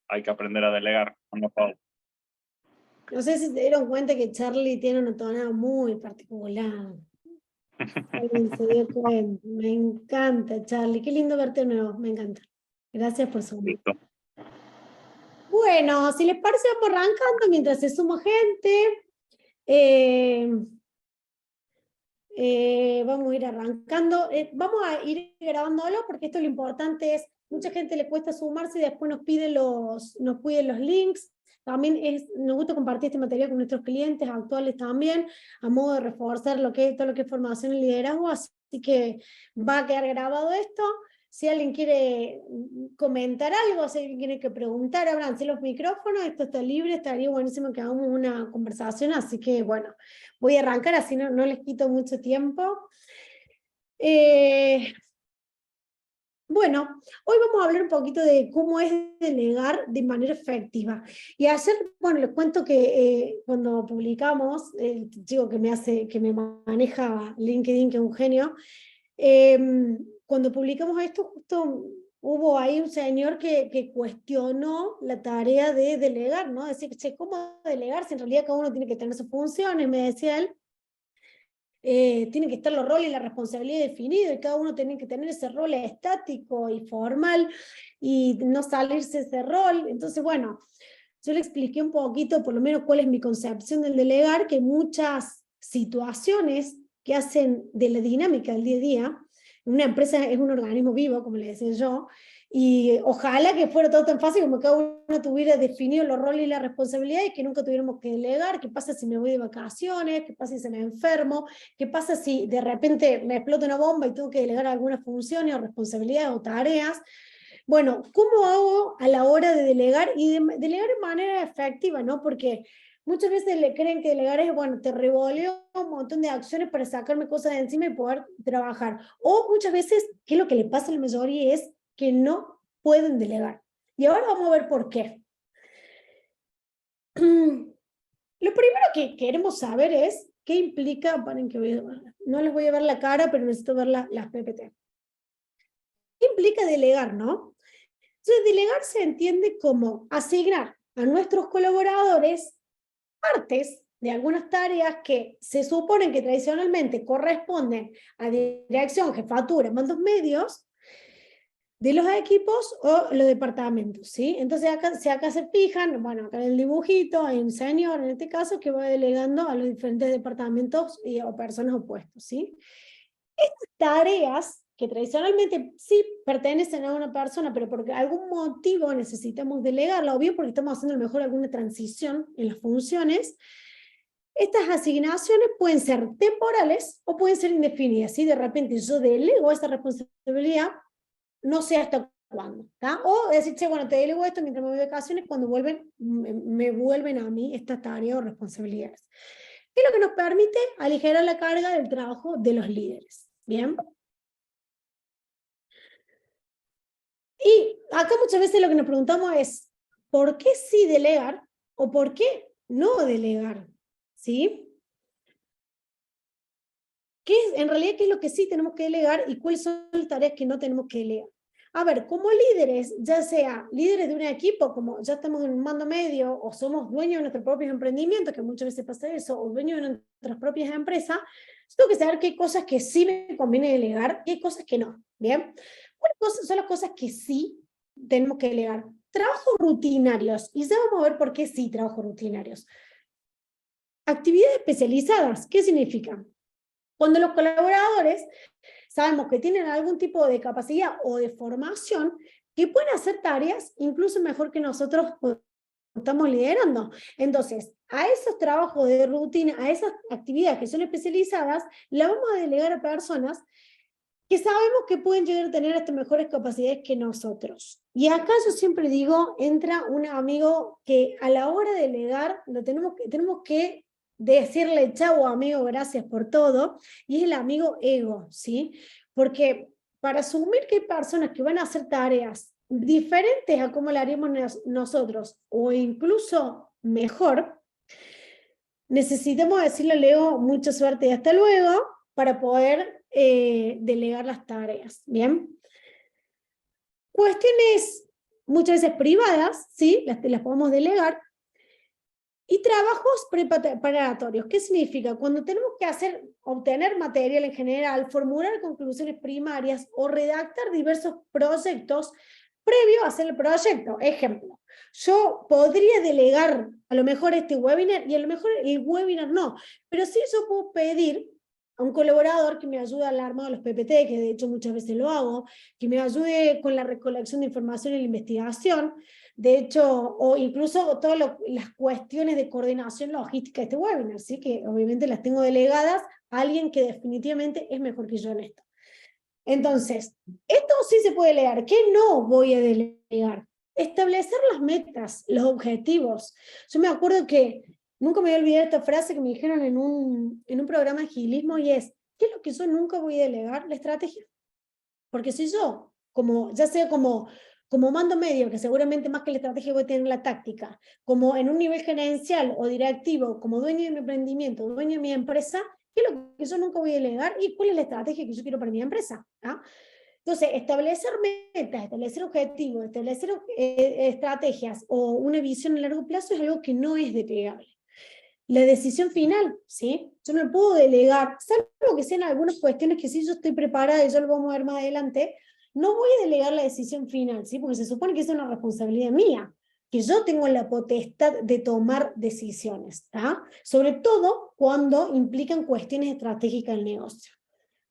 hay que aprender a delegar, ¿no, Pau? No sé si se dieron cuenta que Charlie tiene una tonada muy particular. Alguien se dio cuenta. Me encanta, Charlie. Qué lindo verte de nuevo. Me encanta. Gracias por sumar. Listo. Bueno, si les parece, vamos arrancando mientras se suma gente. Vamos a ir arrancando. Vamos a ir grabándolo porque esto lo importante es, mucha gente le cuesta sumarse y después nos piden los links. También nos gusta compartir este material con nuestros clientes actuales también, a modo de reforzar todo lo que es formación y liderazgo, así que va a quedar grabado esto. Si alguien quiere comentar algo, si alguien quiere que preguntar, ábranse los micrófonos, esto está libre, estaría buenísimo que hagamos una conversación, así que bueno, voy a arrancar, así no les quito mucho tiempo. Bueno, hoy vamos a hablar un poquito de cómo es delegar de manera efectiva. Y ayer, bueno, les cuento que cuando publicamos, el chico que me maneja LinkedIn, que es un genio, cuando publicamos esto, justo hubo ahí un señor que cuestionó la tarea de delegar, ¿no? Decir, che, ¿cómo delegar si en realidad cada uno tiene que tener sus funciones? Me decía él. Tienen que estar los roles y la responsabilidad definidos y cada uno tiene que tener ese rol estático y formal y no salirse de ese rol. Entonces, bueno, yo le expliqué un poquito, por lo menos, cuál es mi concepción del delegar, que muchas situaciones que hacen de la dinámica del día a día, una empresa es un organismo vivo, como le decía yo, y ojalá que fuera todo tan fácil como cada uno tuviera definido los roles y las responsabilidades y que nunca tuviéramos que delegar. ¿Qué pasa si me voy de vacaciones? ¿Qué pasa si se me enfermo? ¿Qué pasa si de repente me explota una bomba y tengo que delegar algunas funciones o responsabilidades o tareas? Bueno, ¿cómo hago a la hora de delegar? Y delegar de manera efectiva, ¿no? Porque muchas veces creen que delegar es, bueno, te revoleo un montón de acciones para sacarme cosas de encima y poder trabajar. O muchas veces, que es lo que le pasa a la mayoría, es que no pueden delegar. Y ahora vamos a ver por qué. Lo primero que queremos saber es qué implica, paren que no les voy a ver la cara, pero necesito ver las PPT. ¿Qué implica delegar, no? Entonces, delegar se entiende como asignar a nuestros colaboradores partes de algunas tareas que se suponen que tradicionalmente corresponden a dirección, jefatura, mandos medios de los equipos o los departamentos, ¿sí? Entonces acá se fijan, bueno, acá en el dibujito hay un señor en este caso que va delegando a los diferentes departamentos o personas opuestos, ¿sí? Estas tareas que tradicionalmente sí pertenecen a una persona, pero por algún motivo necesitamos delegarla, o bien porque estamos haciendo a lo mejor alguna transición en las funciones, estas asignaciones pueden ser temporales o pueden ser indefinidas. ¿Sí? De repente yo delego esa responsabilidad, no sé hasta cuándo. ¿Tá? O decir, che, bueno, te delego esto mientras me voy de vacaciones, cuando me vuelven a mí estas tareas o responsabilidades. ¿Qué es lo que nos permite aligerar la carga del trabajo de los líderes? Bien. Y acá muchas veces lo que nos preguntamos es, ¿por qué sí delegar o por qué no delegar? ¿Sí? En realidad, ¿qué es lo que sí tenemos que delegar y cuáles son las tareas que no tenemos que delegar? A ver, como líderes, ya sea líderes de un equipo, como ya estamos en un mando medio, o somos dueños de nuestros propios emprendimientos, que muchas veces pasa eso, o dueños de nuestras propias empresas, tengo que saber qué cosas que sí me conviene delegar y qué cosas que no. ¿Bien? ¿Cuáles son las cosas que sí tenemos que delegar? Trabajos rutinarios, y ya vamos a ver por qué sí trabajos rutinarios. Actividades especializadas, ¿qué significa? Cuando los colaboradores sabemos que tienen algún tipo de capacidad o de formación que pueden hacer tareas incluso mejor que nosotros estamos liderando. Entonces, a esos trabajos de rutina, a esas actividades que son especializadas, la vamos a delegar a personas que sabemos que pueden llegar a tener hasta mejores capacidades que nosotros. Y acá yo siempre digo, entra un amigo que a la hora de delegar tenemos que decirle chau amigo, gracias por todo, y es el amigo ego, ¿sí? Porque para asumir que hay personas que van a hacer tareas diferentes a como la haríamos nosotros, o incluso mejor, necesitamos decirle a Leo mucha suerte y hasta luego para poder delegar las tareas, ¿bien? Cuestiones muchas veces privadas, ¿sí? Las podemos delegar. Y trabajos preparatorios. ¿Qué significa? Cuando tenemos que obtener material en general, formular conclusiones primarias o redactar diversos proyectos previo a hacer el proyecto. Ejemplo, yo podría delegar a lo mejor este webinar y a lo mejor el webinar no, pero sí yo puedo pedir a un colaborador que me ayude al armado de los PPT, que de hecho muchas veces lo hago, que me ayude con la recolección de información y la investigación, de hecho, o incluso todas las cuestiones de coordinación logística de este webinar, ¿sí? Que obviamente las tengo delegadas a alguien que definitivamente es mejor que yo en esto. Entonces, esto sí se puede delegar. ¿Qué no voy a delegar? Establecer las metas, los objetivos. Yo me acuerdo que nunca me voy a olvidar esta frase que me dijeron en un programa de agilismo, y es, ¿qué es lo que yo nunca voy a delegar? La estrategia. Porque si yo, ya sea como mando medio, que seguramente más que la estrategia voy a tener la táctica, como en un nivel gerencial o directivo, como dueño de mi emprendimiento, dueño de mi empresa, ¿qué es lo que yo nunca voy a delegar? ¿Y cuál es la estrategia que yo quiero para mi empresa? ¿Ah? Entonces, establecer metas, establecer objetivos, establecer estrategias o una visión a largo plazo es algo que no es despegable. La decisión final, ¿sí? Yo no puedo delegar, salvo que sean algunas cuestiones que sí yo estoy preparada y yo lo vamos a ver más adelante, no voy a delegar la decisión final, ¿sí? Porque se supone que es una responsabilidad mía, que yo tengo la potestad de tomar decisiones, ¿tá? Sobre todo cuando implican cuestiones estratégicas del negocio.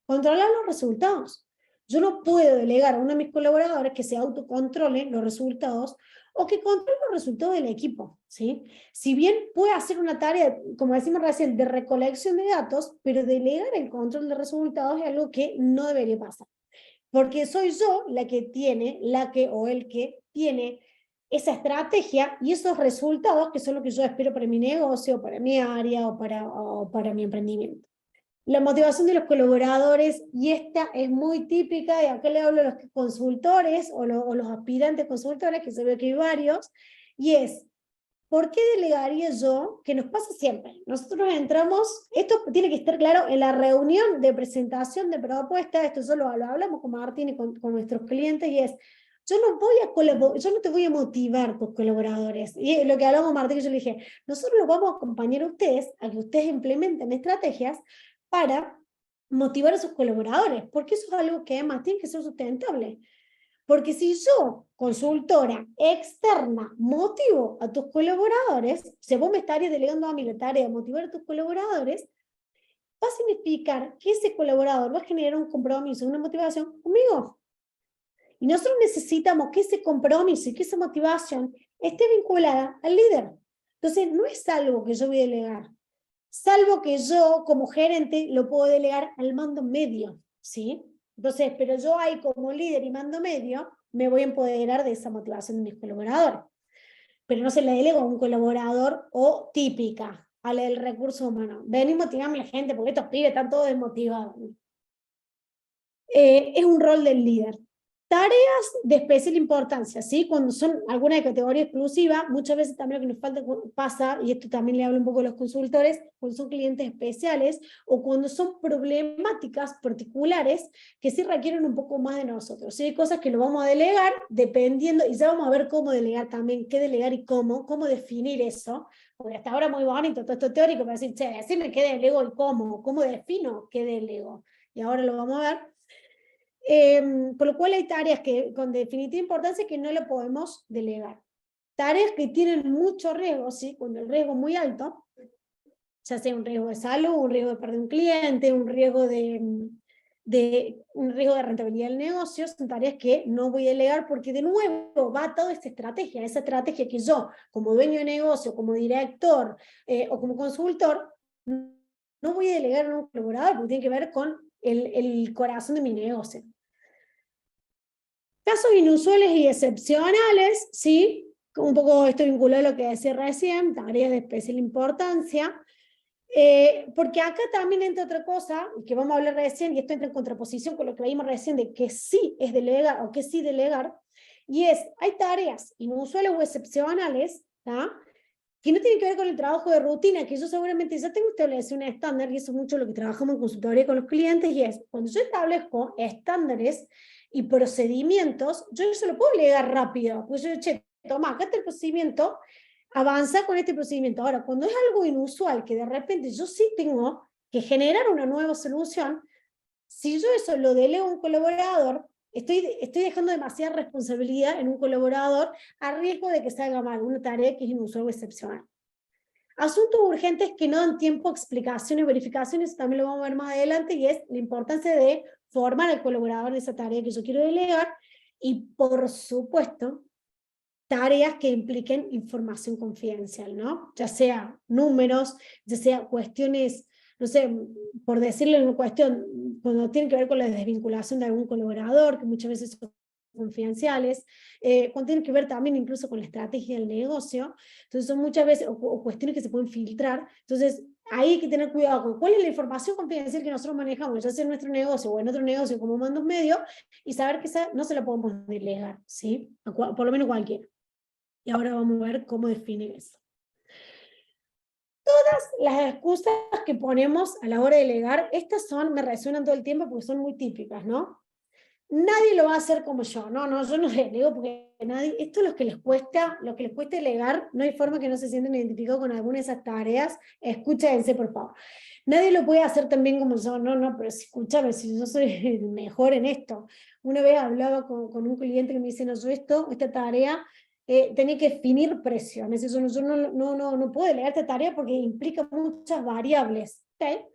Controlar los resultados. Yo no puedo delegar a uno de mis colaboradores que se autocontrole los resultados o que controle los resultados del equipo, ¿sí? Si bien puede hacer una tarea, como decimos recién, de recolección de datos, pero delegar el control de resultados es algo que no debería pasar. Porque soy yo la que tiene, o el que tiene esa estrategia y esos resultados que son lo que yo espero para mi negocio, para mi área o para mi emprendimiento. La motivación de los colaboradores, y esta es muy típica, y acá le hablo a los consultores o los aspirantes consultores, que se ve que hay varios, y es, ¿por qué delegaría yo? Que nos pasa siempre. Nosotros entramos, esto tiene que estar claro en la reunión de presentación de propuesta, esto solo lo hablamos con Martín y con nuestros clientes, y es, yo no te voy a motivar tus colaboradores. Y lo que hablamos Martín, yo le dije, nosotros los vamos a acompañar a ustedes, a que ustedes implementen estrategias para motivar a sus colaboradores, porque eso es algo que además tiene que ser sustentable. Porque si yo, consultora externa, motivo a tus colaboradores, si vos me estarías delegando a mí la tarea de motivar a tus colaboradores, va a significar que ese colaborador va a generar un compromiso, una motivación conmigo. Y nosotros necesitamos que ese compromiso y que esa motivación esté vinculada al líder. Entonces, no es algo que yo voy a delegar, salvo que yo, como gerente, lo puedo delegar al mando medio, ¿sí? Entonces, pero yo ahí como líder y mando medio, me voy a empoderar de esa motivación de mis colaboradores. Pero no se la delego a un colaborador o típica, a la del recurso humano. Ven y motivame a la gente, porque estos pibes están todos desmotivados. Es un rol del líder. Tareas de especial importancia, ¿sí? Cuando son alguna de categoría exclusiva, muchas veces también lo que nos pasa, y esto también le hablo un poco a los consultores, cuando son clientes especiales o cuando son problemáticas particulares que sí requieren un poco más de nosotros, ¿sí? Hay cosas que lo vamos a delegar dependiendo, y ya vamos a ver cómo delegar también, qué delegar y cómo definir eso, porque hasta ahora muy bonito todo esto teórico, para decir, che, decime qué delego y cómo defino qué delego, y ahora lo vamos a ver. Por lo cual hay tareas que con definitiva importancia que no lo podemos delegar. Tareas que tienen mucho riesgo, ¿sí? Cuando el riesgo es muy alto, ya sea un riesgo de salud, un riesgo de perder un cliente, un riesgo de rentabilidad del negocio, son tareas que no voy a delegar porque de nuevo va toda esa estrategia que yo, como dueño de negocio, como director o como consultor, no voy a delegar a un colaborador porque tiene que ver con el corazón de mi negocio. Casos inusuales y excepcionales, ¿sí? Un poco esto vinculado a lo que decía recién, tareas de especial importancia, porque acá también entra otra cosa, que vamos a hablar recién, y esto entra en contraposición con lo que vimos recién de que sí es delegar o que sí delegar, y hay tareas inusuales o excepcionales, ¿tá? Que no tienen que ver con el trabajo de rutina, que yo seguramente ya tengo establecido un estándar, y eso es mucho lo que trabajamos en consultoría con los clientes, y es, cuando yo establezco estándares y procedimientos, yo eso lo puedo delegar rápido, porque yo, che, toma, acá está el procedimiento, avanza con este procedimiento. Ahora, cuando es algo inusual, que de repente yo sí tengo que generar una nueva solución, si yo eso lo delego a un colaborador, estoy dejando demasiada responsabilidad en un colaborador a riesgo de que salga mal una tarea que es inusual o excepcional. Asuntos urgentes que no dan tiempo a explicaciones, verificaciones, también lo vamos a ver más adelante, y es la importancia de formar al colaborador de esa tarea que yo quiero delegar, y por supuesto, tareas que impliquen información confidencial, ¿no? Ya sea números, ya sea cuestiones, no sé, por decirle una cuestión, cuando tiene que ver con la desvinculación de algún colaborador, que muchas veces son confidenciales, cuando tiene que ver también incluso con la estrategia del negocio, entonces son muchas veces, o cuestiones que se pueden filtrar, entonces ahí hay que tener cuidado con cuál es la información confidencial que nosotros manejamos, ya sea en nuestro negocio o en otro negocio como mandos medios, y saber que esa no se la podemos delegar, ¿sí? Por lo menos cualquiera. Y ahora vamos a ver cómo definir eso. Todas las excusas que ponemos a la hora de delegar, estas me resuenan todo el tiempo porque son muy típicas, ¿no? Nadie lo va a hacer como yo, no, yo no delego porque nadie, esto es lo que les cuesta delegar, no hay forma que no se sienten identificados con alguna de esas tareas, escúchense por favor. Nadie lo puede hacer tan bien como yo, no, pero escúchame, si yo soy el mejor en esto. Una vez hablaba con un cliente que me dice, no, yo esta tarea, tenía que definir precio, me dice, yo no puedo delegar esta tarea porque implica muchas variables, ¿ok?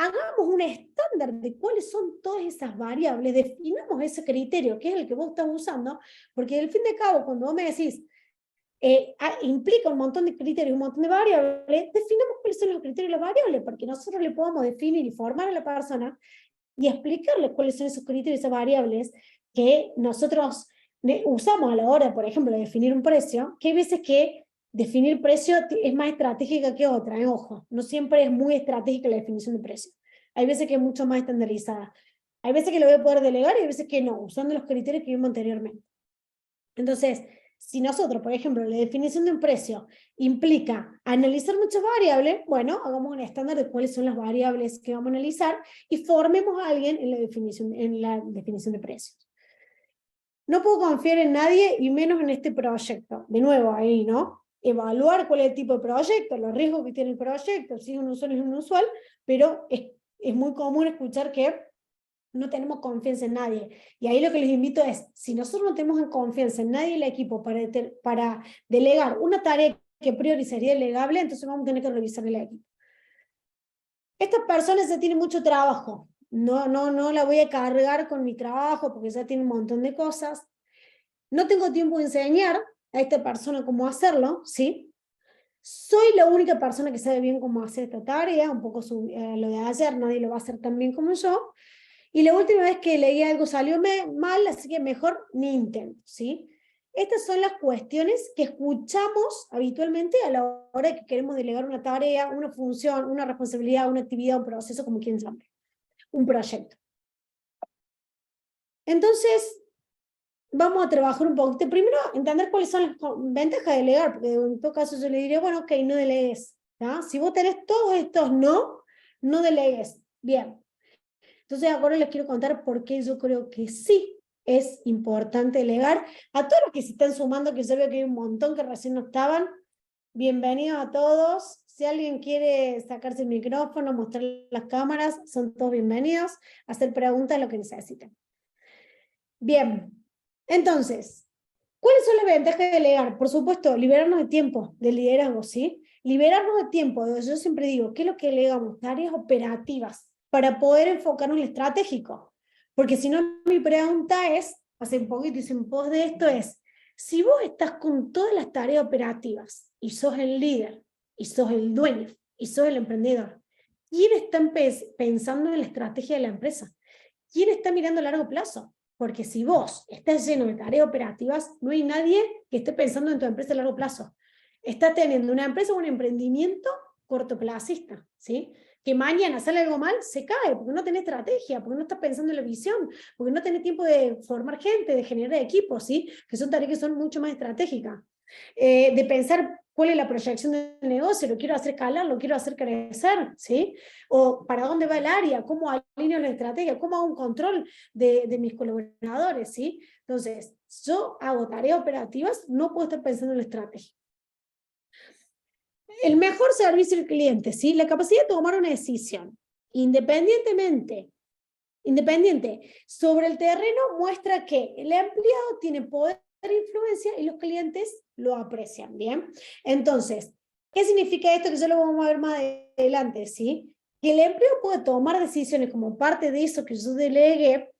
Hagamos un estándar de cuáles son todas esas variables, definamos ese criterio, que es el que vos estás usando, porque al fin de cabo, cuando vos me decís, implica un montón de criterios, un montón de variables, definamos cuáles son los criterios y las variables, porque nosotros le podamos definir y formar a la persona y explicarle cuáles son esos criterios y esas variables que nosotros usamos a la hora, por ejemplo, de definir un precio, que hay veces que definir precio es más estratégica que otra, ojo, no siempre es muy estratégica la definición de precio. Hay veces que es mucho más estandarizada. Hay veces que lo voy a poder delegar y hay veces que no, usando los criterios que vimos anteriormente. Entonces, si nosotros, por ejemplo, la definición de un precio implica analizar muchas variables, bueno, hagamos un estándar de cuáles son las variables que vamos a analizar y formemos a alguien en la definición de precios. No puedo confiar en nadie y menos en este proyecto. De nuevo ahí, ¿no? Evaluar cuál es el tipo de proyecto, los riesgos que tiene el proyecto, si es un usual es un usual, pero es muy común escuchar que no tenemos confianza en nadie. Y ahí lo que les invito es, si nosotros no tenemos confianza en nadie en el equipo para delegar una tarea que a priori sería delegable, entonces vamos a tener que revisar el equipo. Estas personas ya tienen mucho trabajo. No la voy a cargar con mi trabajo porque ya tiene un montón de cosas. No tengo tiempo de enseñar a esta persona cómo hacerlo, ¿sí? Soy la única persona que sabe bien cómo hacer esta tarea, un poco lo de ayer, nadie lo va a hacer tan bien como yo. Y la última vez que leí algo salió mal, así que mejor ni intento, ¿sí? Estas son las cuestiones que escuchamos habitualmente a la hora que queremos delegar una tarea, una función, una responsabilidad, una actividad, un proceso, como quien llame, un proyecto. Entonces, vamos a trabajar un poquito. Primero, entender cuáles son las ventajas de delegar, porque en todo caso yo le diría, bueno, ok, no delegues. ¿Ya? Si vos tenés todos estos no delegues. Bien. Entonces ahora les quiero contar por qué yo creo que sí es importante delegar. A todos los que se están sumando, que yo veo que hay un montón que recién no estaban, bienvenidos a todos. Si alguien quiere sacarse el micrófono, mostrar las cámaras, son todos bienvenidos. Hacer preguntas, lo que necesiten. Bien, entonces, ¿cuáles son las ventajas de delegar? Por supuesto, liberarnos de tiempo de liderazgo, ¿sí? Liberarnos de tiempo, yo siempre digo, ¿qué es lo que delegamos? Tareas operativas para poder enfocarnos en lo estratégico. Porque si no, mi pregunta es, hace un poquito hice un post de esto, es, si vos estás con todas las tareas operativas y sos el líder, y sos el dueño, y sos el emprendedor, ¿quién está pensando en la estrategia de la empresa? ¿Quién está mirando a largo plazo? Porque si vos estás lleno de tareas operativas, no hay nadie que esté pensando en tu empresa a largo plazo. Estás teniendo una empresa o un emprendimiento cortoplacista, ¿sí? Que mañana sale algo mal, se cae, porque no tenés estrategia, porque no estás pensando en la visión, porque no tenés tiempo de formar gente, de generar equipos, ¿sí? Que son tareas que son mucho más estratégicas. De pensar cuál es la proyección del negocio, lo quiero hacer escalar, lo quiero hacer crecer, ¿sí? O para dónde va el área, cómo alineo la estrategia, cómo hago un control de mis colaboradores, ¿sí? Entonces, yo hago tareas operativas, no puedo estar pensando en la estrategia. El mejor servicio al cliente, ¿sí? La capacidad de tomar una decisión, independiente sobre el terreno, muestra que el empleado tiene poder de influencia y los clientes lo aprecian, ¿bien? Entonces, ¿qué significa esto? Que ya lo vamos a ver más adelante, ¿sí? Que el empleado puede tomar decisiones como parte de eso que yo delegué,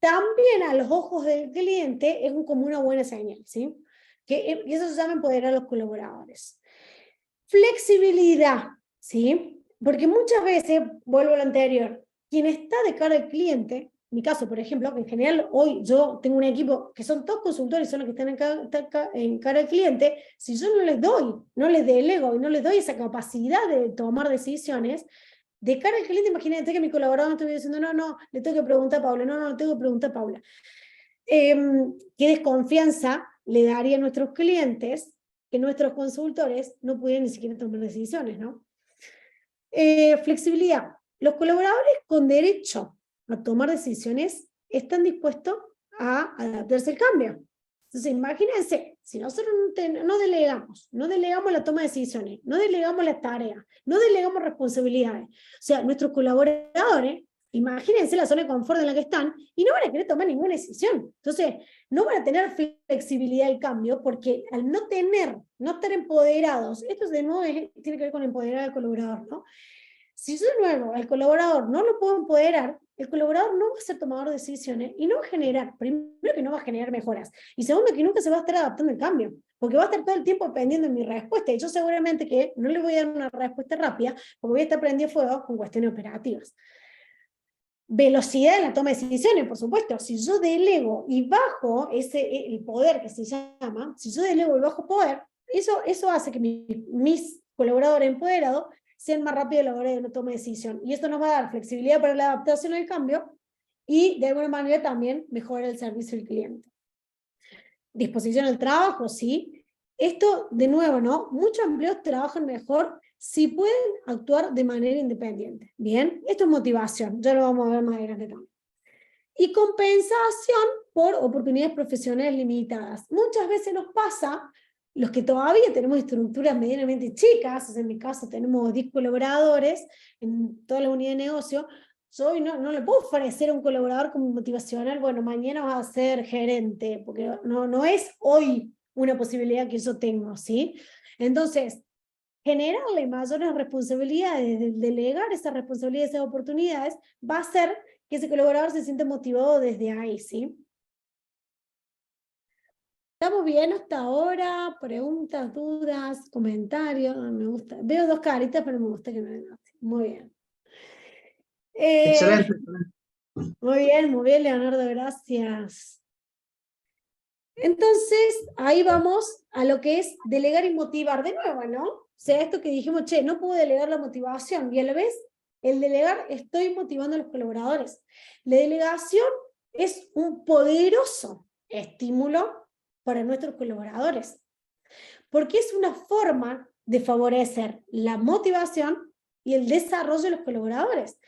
también a los ojos del cliente es como una buena señal, ¿sí? Y eso se llama empoderar a los colaboradores. Flexibilidad, ¿sí? Porque muchas veces, vuelvo a lo anterior, quien está de cara al cliente, en mi caso, por ejemplo, que en general hoy yo tengo un equipo que son todos consultores, son los que están en cara al cliente, si yo no les doy, no les delego y no les doy esa capacidad de tomar decisiones, de cara al cliente, imagínate que mi colaborador me estuviera diciendo, no, le tengo que preguntar a Paula, no, le tengo que preguntar a Paula. ¿Qué desconfianza le daría a nuestros clientes que nuestros consultores no pudieran ni siquiera tomar decisiones, ¿no? Flexibilidad. Los colaboradores con derecho a tomar decisiones están dispuestos a adaptarse al cambio. Entonces, imagínense, si nosotros no delegamos la toma de decisiones, no delegamos las tareas, no delegamos responsabilidades, o sea, nuestros colaboradores, imagínense la zona de confort en la que están y no van a querer tomar ninguna decisión. Entonces, no van a tener flexibilidad al cambio porque al no estar empoderados, esto de nuevo tiene que ver con empoderar al colaborador, ¿no? Si yo de nuevo al colaborador no lo puedo empoderar, el colaborador no va a ser tomador de decisiones y no va a generar, primero que no va a generar mejoras, y segundo que nunca se va a estar adaptando al cambio, porque va a estar todo el tiempo dependiendo de mi respuesta, y yo seguramente que no le voy a dar una respuesta rápida, porque voy a estar prendiendo fuego con cuestiones operativas. Velocidad en la toma de decisiones, por supuesto. Si yo delego y bajo el poder que se llama, si yo delego y bajo poder, eso hace que mis colaboradores empoderados sean más rápidos a la hora de la toma de decisión. Y esto nos va a dar flexibilidad para la adaptación al cambio y de alguna manera también mejorar el servicio al cliente. Disposición al trabajo, sí. Esto, de nuevo, ¿no? Muchos empleados trabajan mejor si pueden actuar de manera independiente. Bien, esto es motivación, ya lo vamos a ver más adelante también. Y compensación por oportunidades profesionales limitadas. Muchas veces nos pasa, los que todavía tenemos estructuras medianamente chicas, en mi caso tenemos 10 colaboradores en toda la unidad de negocio, yo hoy no le puedo ofrecer a un colaborador como motivacional, bueno, mañana vas a ser gerente, porque no es hoy una posibilidad que yo tengo, ¿sí? Entonces, generarle mayores responsabilidades, delegar esas responsabilidades, esas oportunidades, va a hacer que ese colaborador se sienta motivado desde ahí, ¿sí? ¿Estamos bien hasta ahora? ¿Preguntas, dudas, comentarios? Me gusta. Veo dos caritas, pero me gusta que me vengan así. Muy bien. Excelente. Muy bien, Leonardo, gracias. Entonces, ahí vamos a lo que es delegar y motivar de nuevo, ¿no? O sea, esto que dijimos, no puedo delegar la motivación, y a la vez, el delegar, estoy motivando a los colaboradores. La delegación es un poderoso estímulo para nuestros colaboradores, porque es una forma de favorecer la motivación y el desarrollo de los colaboradores.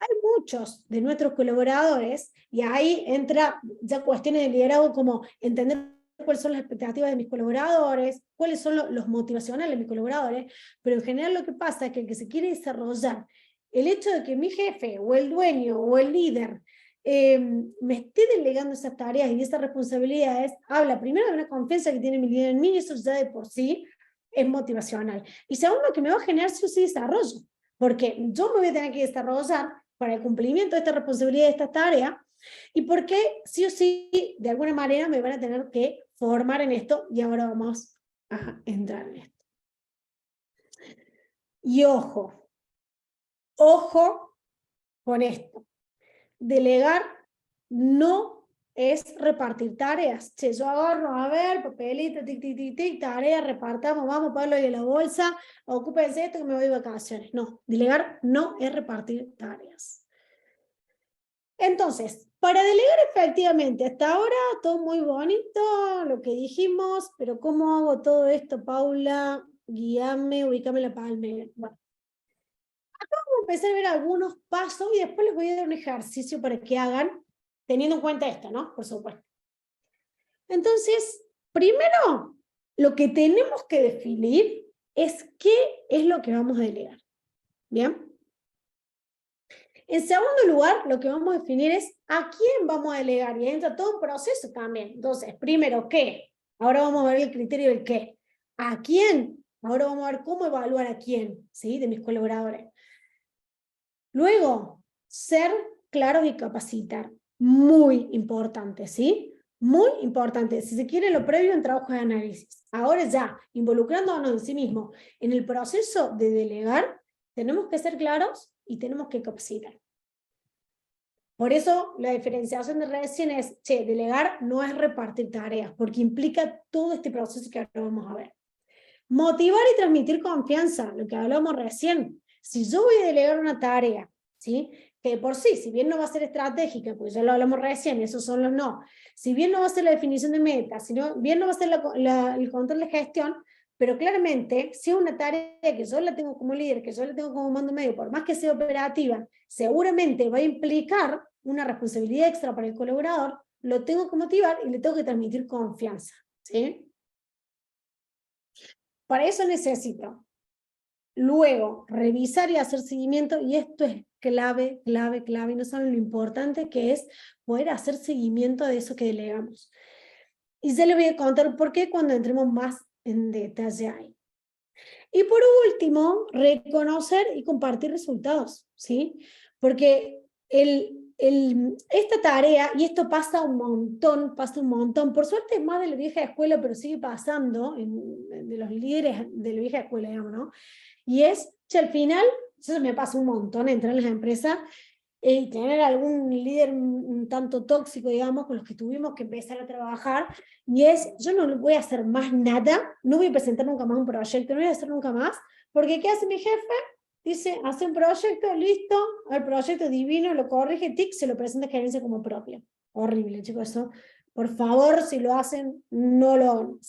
Hay muchos de nuestros colaboradores, y ahí entra ya cuestiones de liderazgo como entender cuáles son las expectativas de mis colaboradores, cuáles son los motivacionales de mis colaboradores, pero en general lo que pasa es que el que se quiere desarrollar, el hecho de que mi jefe o el dueño o el líder me esté delegando esas tareas y esas responsabilidades, habla primero de una confianza que tiene mi líder en mí, y eso ya de por sí es motivacional. Y segundo, que me va a generar sí o sí desarrollo, porque yo me voy a tener que desarrollar para el cumplimiento de esta responsabilidad, de esta tarea, y porque sí o sí, de alguna manera, me van a tener que formar en esto, y ahora vamos a entrar en esto. Y ojo con esto. Delegar no es repartir tareas. Che, yo agarro, a ver, papelito, tic, tic, tic, tic, tareas, repartamos, vamos, Pablo y la bolsa, ocúpense esto que me voy de vacaciones. No, delegar no es repartir tareas. Entonces, Para delegar efectivamente, hasta ahora todo muy bonito, lo que dijimos, pero ¿cómo hago todo esto, Paula? Guíame, ubícame la palmera. Bueno, vamos a empezar a ver algunos pasos y después les voy a dar un ejercicio para que hagan, teniendo en cuenta esto, ¿no? Por supuesto. Entonces, primero, lo que tenemos que definir es qué es lo que vamos a delegar. ¿Bien? En segundo lugar, lo que vamos a definir es a quién vamos a delegar, y entra todo un proceso también. Entonces, primero, ¿qué? Ahora vamos a ver el criterio del qué. ¿A quién? Ahora vamos a ver cómo evaluar a quién, ¿sí? De mis colaboradores. Luego, ser claros y capacitar. Muy importante, ¿sí? Muy importante. Si se quiere lo previo en trabajo de análisis. Ahora ya, involucrándonos en sí mismo en el proceso de delegar, tenemos que ser claros y tenemos que capacitar. Por eso la diferenciación de recién es, delegar no es repartir tareas, porque implica todo este proceso que ahora vamos a ver. Motivar y transmitir confianza, lo que hablamos recién. Si yo voy a delegar una tarea, ¿sí? Que por sí, si bien no va a ser estratégica, pues ya lo hablamos recién, esos son los no. Si bien no va a ser la definición de metas, si bien no va a ser el control de gestión, pero claramente, si es una tarea que yo la tengo como líder, que yo la tengo como mando medio, por más que sea operativa, seguramente va a implicar una responsabilidad extra para el colaborador, lo tengo que motivar y le tengo que transmitir confianza, ¿sí? Para eso necesito, luego, revisar y hacer seguimiento, y esto es clave, clave, clave, y no saben lo importante que es poder hacer seguimiento de eso que delegamos. Y ya les voy a contar por qué cuando entremos más en detalle ahí. Y por último, reconocer y compartir resultados, ¿sí? Porque esta tarea, y esto pasa un montón, por suerte es más de la vieja escuela, pero sigue pasando, de los líderes de la vieja escuela, digamos, ¿no? Y es, al final, eso me pasa un montón, entrar en las empresas y tener algún líder un tanto tóxico, digamos, con los que tuvimos que empezar a trabajar, y es, yo no voy a hacer más nada, no voy a presentar nunca más un proyecto, no voy a hacer nunca más, porque ¿qué hace mi jefe? Dice, hace un proyecto, listo, el proyecto divino, lo corrige, tic, se lo presenta a gerencia como propio. Horrible, chicos, eso. Por favor, si lo hacen, no lo hagan.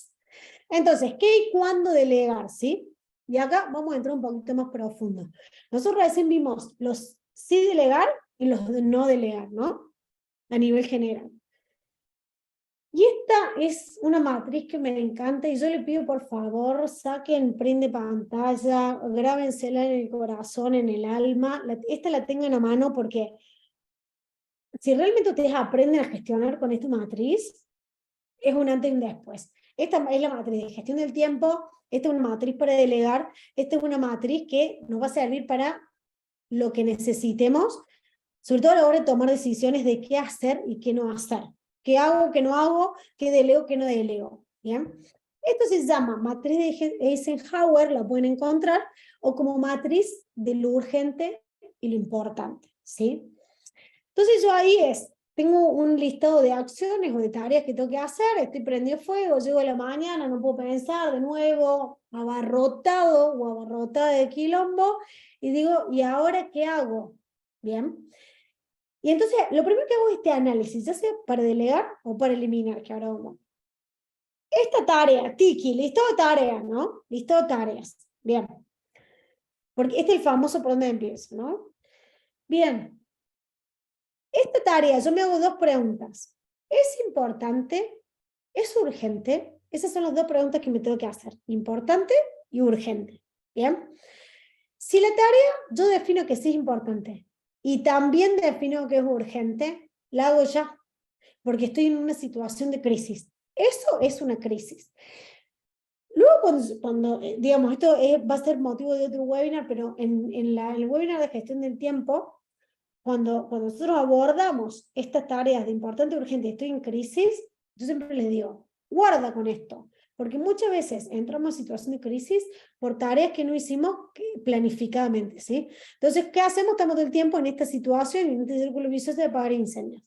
Entonces, ¿qué y cuándo delegar? ¿Sí? Y acá vamos a entrar un poquito más profundo. Nosotros recién vimos los sí delegar y los de no delegar, ¿no? A nivel general. Y esta es una matriz que me encanta y yo le pido por favor, saquen print de pantalla, grábensela en el corazón, en el alma, esta la tengan a mano porque si realmente ustedes aprenden a gestionar con esta matriz, es un antes y un después. Esta es la matriz de gestión del tiempo, esta es una matriz para delegar, esta es una matriz que nos va a servir para lo que necesitemos, sobre todo a la hora de tomar decisiones de qué hacer y qué no hacer. ¿Qué hago, qué no hago? ¿Qué delego, qué no delego? ¿Bien? Esto se llama matriz de Eisenhower, la pueden encontrar, o como matriz de lo urgente y lo importante, ¿sí? Entonces yo ahí tengo un listado de acciones o de tareas que tengo que hacer, estoy prendido fuego, llego a la mañana, no puedo pensar de nuevo, abarrotado o abarrotada de quilombo, y digo, ¿y ahora qué hago? Bien. Y entonces, lo primero que hago es este análisis, ya sea para delegar o para eliminar, que ahora vamos. Esta tarea, tiki, listado de tareas, ¿no? Listado de tareas. Bien. Porque este es el famoso por donde empiezo, ¿no? Bien. Esta tarea, yo me hago dos preguntas. ¿Es importante? ¿Es urgente? Esas son las dos preguntas que me tengo que hacer. Importante y urgente. Bien. Si la tarea, yo defino que sí es importante y también defino que es urgente, la hago ya, porque estoy en una situación de crisis. Eso es una crisis. Luego, cuando digamos, esto va a ser motivo de otro webinar, pero en el webinar de gestión del tiempo, cuando nosotros abordamos estas tareas de importante y urgente, estoy en crisis, yo siempre les digo, guarda con esto, porque muchas veces entramos en situación de crisis por tareas que no hicimos planificadamente, ¿sí? Entonces, ¿qué hacemos? Estamos todo el tiempo en esta situación, en este círculo vicioso de apagar incendios.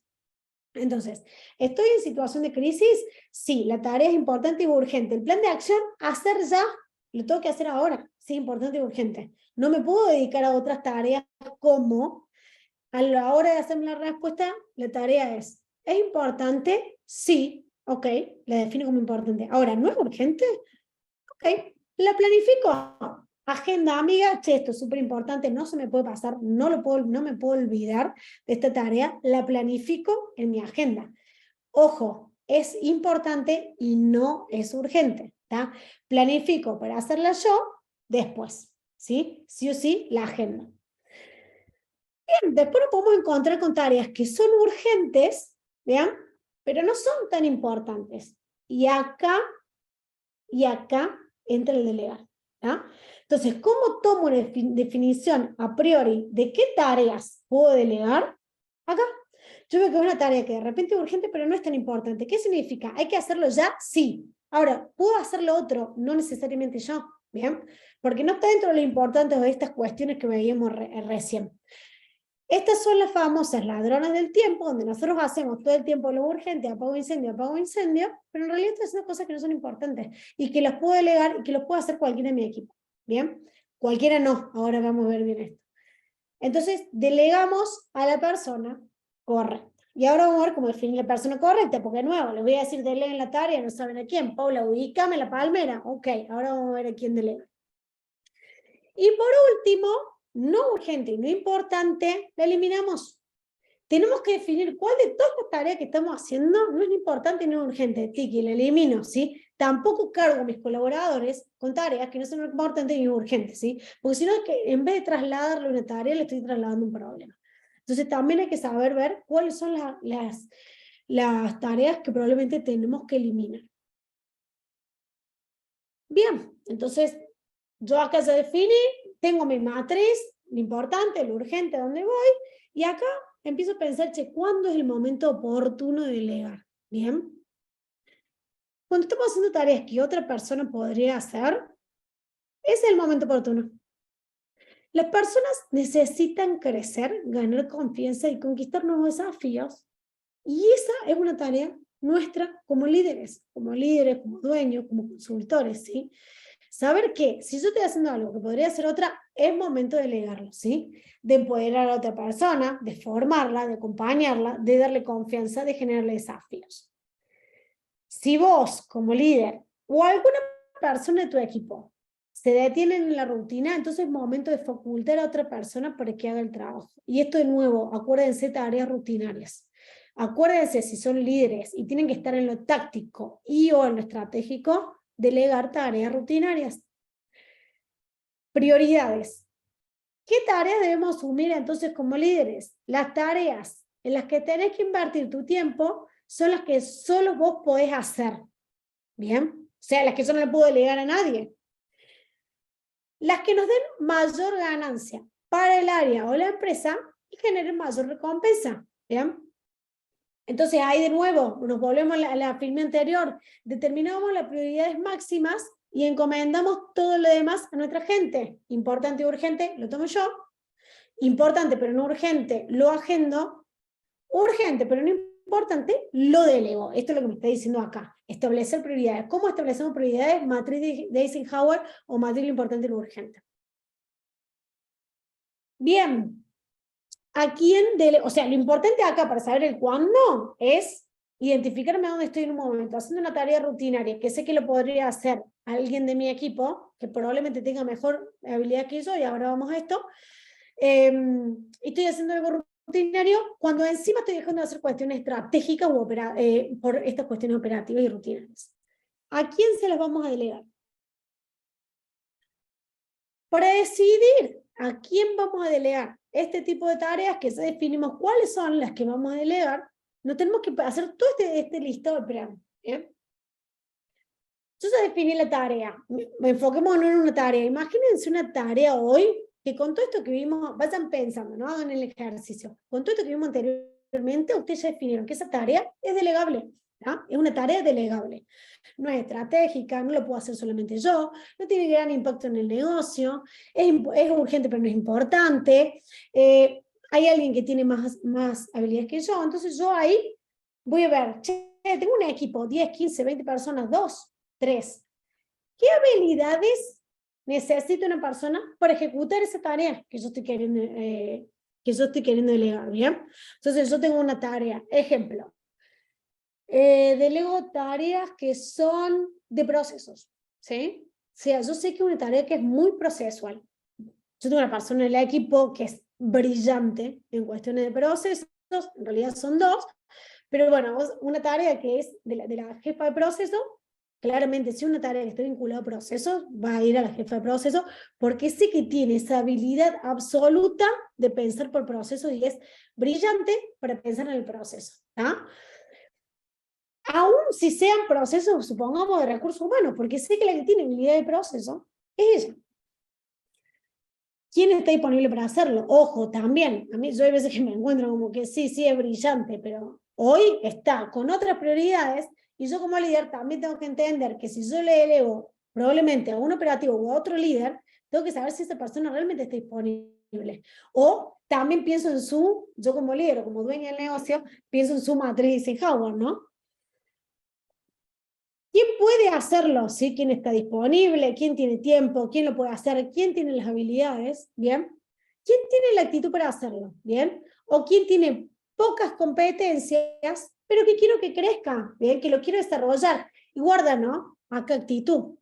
Entonces, ¿estoy en situación de crisis? Sí, la tarea es importante y urgente. El plan de acción, hacer ya, lo tengo que hacer ahora, sí, importante y urgente. No me puedo dedicar a otras tareas como a la hora de hacerme la respuesta, la tarea ¿es importante? Sí, ok, la defino como importante. Ahora, ¿no es urgente? Ok, la planifico. Agenda, amiga, che, esto es súper importante, no se me puede pasar, no me puedo olvidar de esta tarea, la planifico en mi agenda. Ojo, es importante y no es urgente, ¿tá? Planifico para hacerla yo después, ¿sí? Sí o sí, la agenda. Bien, después nos podemos encontrar con tareas que son urgentes, ¿vean? Pero no son tan importantes. Y acá entra el delegar. ¿Ah? Entonces, ¿cómo tomo una definición a priori de qué tareas puedo delegar? Acá. Yo veo que es una tarea que de repente es urgente, pero no es tan importante. ¿Qué significa? ¿Hay que hacerlo ya? Sí. Ahora, ¿puedo hacerlo otro? No necesariamente yo. ¿Bien? Porque no está dentro de lo importante de estas cuestiones que veíamos recién. Estas son las famosas ladronas del tiempo, donde nosotros hacemos todo el tiempo lo urgente, apago incendio, pero en realidad estoy haciendo cosas que no son importantes y que las puedo delegar y que lo puedo hacer cualquiera de mi equipo. ¿Bien? Cualquiera no, ahora vamos a ver bien esto. Entonces, delegamos a la persona correcta. Y ahora vamos a ver cómo definir la persona correcta, porque de nuevo, les voy a decir deleguen la tarea, no saben a quién. Paula, ubícame la palmera. Ok, ahora vamos a ver a quién delega. Y por último, no urgente y no importante, la eliminamos. Tenemos que definir cuál de todas las tareas que estamos haciendo no es importante y no es urgente. Tiki, la elimino, ¿sí? Tampoco cargo a mis colaboradores con tareas que no son importantes ni urgentes, ¿sí? Porque si no, es que en vez de trasladarle una tarea, le estoy trasladando un problema. Entonces también hay que saber ver cuáles son las tareas que probablemente tenemos que eliminar. Bien, entonces yo acá se define, tengo mi matriz, lo importante, lo urgente, dónde voy, y acá empiezo a pensar, che, ¿cuándo es el momento oportuno de delegar? Bien. Cuando estamos haciendo tareas que otra persona podría hacer, ese es el momento oportuno. Las personas necesitan crecer, ganar confianza y conquistar nuevos desafíos. Y esa es una tarea nuestra como líderes, como dueños, como consultores, ¿sí? Saber que si yo estoy haciendo algo que podría hacer otra, es momento de delegarlo, ¿sí? De empoderar a otra persona, de formarla, de acompañarla, de darle confianza, de generarle desafíos. Si vos, como líder, o alguna persona de tu equipo, se detienen en la rutina, entonces es momento de facultar a otra persona para que haga el trabajo. Y esto de nuevo, acuérdense, tareas rutinarias. Acuérdense, si son líderes y tienen que estar en lo táctico y o en lo estratégico, delegar tareas rutinarias. Prioridades. ¿Qué tareas debemos asumir entonces como líderes? Las tareas en las que tenés que invertir tu tiempo son las que solo vos podés hacer. ¿Bien? O sea, las que yo no le puedo delegar a nadie. Las que nos den mayor ganancia para el área o la empresa y generen mayor recompensa. ¿Bien? Entonces ahí de nuevo nos volvemos a la filme anterior, determinamos las prioridades máximas y encomendamos todo lo demás a nuestra gente. Importante y urgente, lo tomo yo. Importante pero no urgente, lo agendo. Urgente pero no importante, lo delego. Esto es lo que me está diciendo acá. Establecer prioridades. ¿Cómo establecemos prioridades? Matriz de Eisenhower o matriz lo importante y lo urgente. Bien. ¿A quién o sea, lo importante acá para saber el cuándo es identificarme dónde estoy en un momento, haciendo una tarea rutinaria, que sé que lo podría hacer alguien de mi equipo, que probablemente tenga mejor habilidad que yo, y ahora vamos a esto, y estoy haciendo algo rutinario, cuando encima estoy dejando de hacer cuestiones estratégicas por estas cuestiones operativas y rutinarias. ¿A quién se las vamos a delegar? Para decidir a quién vamos a delegar este tipo de tareas, que ya definimos cuáles son las que vamos a delegar, no tenemos que hacer todo este listado de preámbulos. ¿Bien? Yo ya definí la tarea, enfoquémonos en una tarea. Imagínense una tarea hoy que con todo esto que vimos, vayan pensando, ¿no? Hagan el ejercicio. Con todo esto que vimos anteriormente, ustedes ya definieron que esa tarea es delegable. ¿Ah? Es una tarea delegable. No es estratégica, no lo puedo hacer solamente yo, no tiene gran impacto en el negocio, es urgente pero no es importante, hay alguien que tiene más habilidades que yo, entonces yo ahí voy a ver, che, tengo un equipo, 10, 15, 20 personas, 2, 3. ¿Qué habilidades necesita una persona para ejecutar esa tarea que yo estoy queriendo que yo estoy queriendo delegar, ¿bien? Entonces yo tengo una tarea, ejemplo, delego tareas que son de procesos, ¿sí? O sea, yo sé que una tarea que es muy procesual. Yo tengo una persona en el equipo que es brillante en cuestiones de procesos, en realidad son dos, pero bueno, una tarea que es de la jefa de proceso, claramente si una tarea que está vinculada a procesos, va a ir a la jefa de proceso, porque sé que tiene esa habilidad absoluta de pensar por proceso y es brillante para pensar en el proceso, ¿tá? Aún si sean procesos, supongamos, de recursos humanos, porque sé que la que tiene habilidad de proceso es ella. ¿Quién está disponible para hacerlo? Ojo, también, a mí yo hay veces que me encuentro como que sí, es brillante, pero hoy está con otras prioridades y yo como líder también tengo que entender que si yo le delego probablemente a un operativo o a otro líder, tengo que saber si esa persona realmente está disponible. O también pienso en yo como líder o como dueña del negocio, pienso en su matriz Eisenhower, ¿no? ¿Quién puede hacerlo? ¿Sí? ¿Quién está disponible? ¿Quién tiene tiempo? ¿Quién lo puede hacer? ¿Quién tiene las habilidades? ¿Bien? ¿Quién tiene la actitud para hacerlo? ¿Bien? ¿O quién tiene pocas competencias, pero que quiero que crezca? ¿Bien? Que lo quiero desarrollar. Y guarda, ¿no? Acá actitud.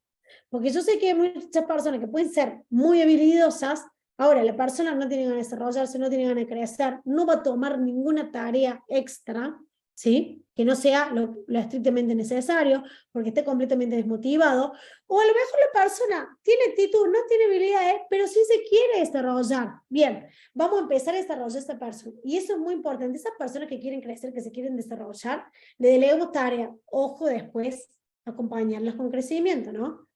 Porque yo sé que hay muchas personas que pueden ser muy habilidosas. Ahora, la persona no tiene ganas de desarrollarse, no tiene ganas de crecer, no va a tomar ninguna tarea extra, ¿sí? Que no sea lo estrictamente necesario, porque esté completamente desmotivado. O a lo mejor la persona tiene actitud, no tiene habilidades, pero sí se quiere desarrollar. Bien, vamos a empezar a desarrollar a esta persona. Y eso es muy importante. Esas personas que quieren crecer, que se quieren desarrollar, le delegamos tarea. Ojo, después acompañarlas con crecimiento, ¿no?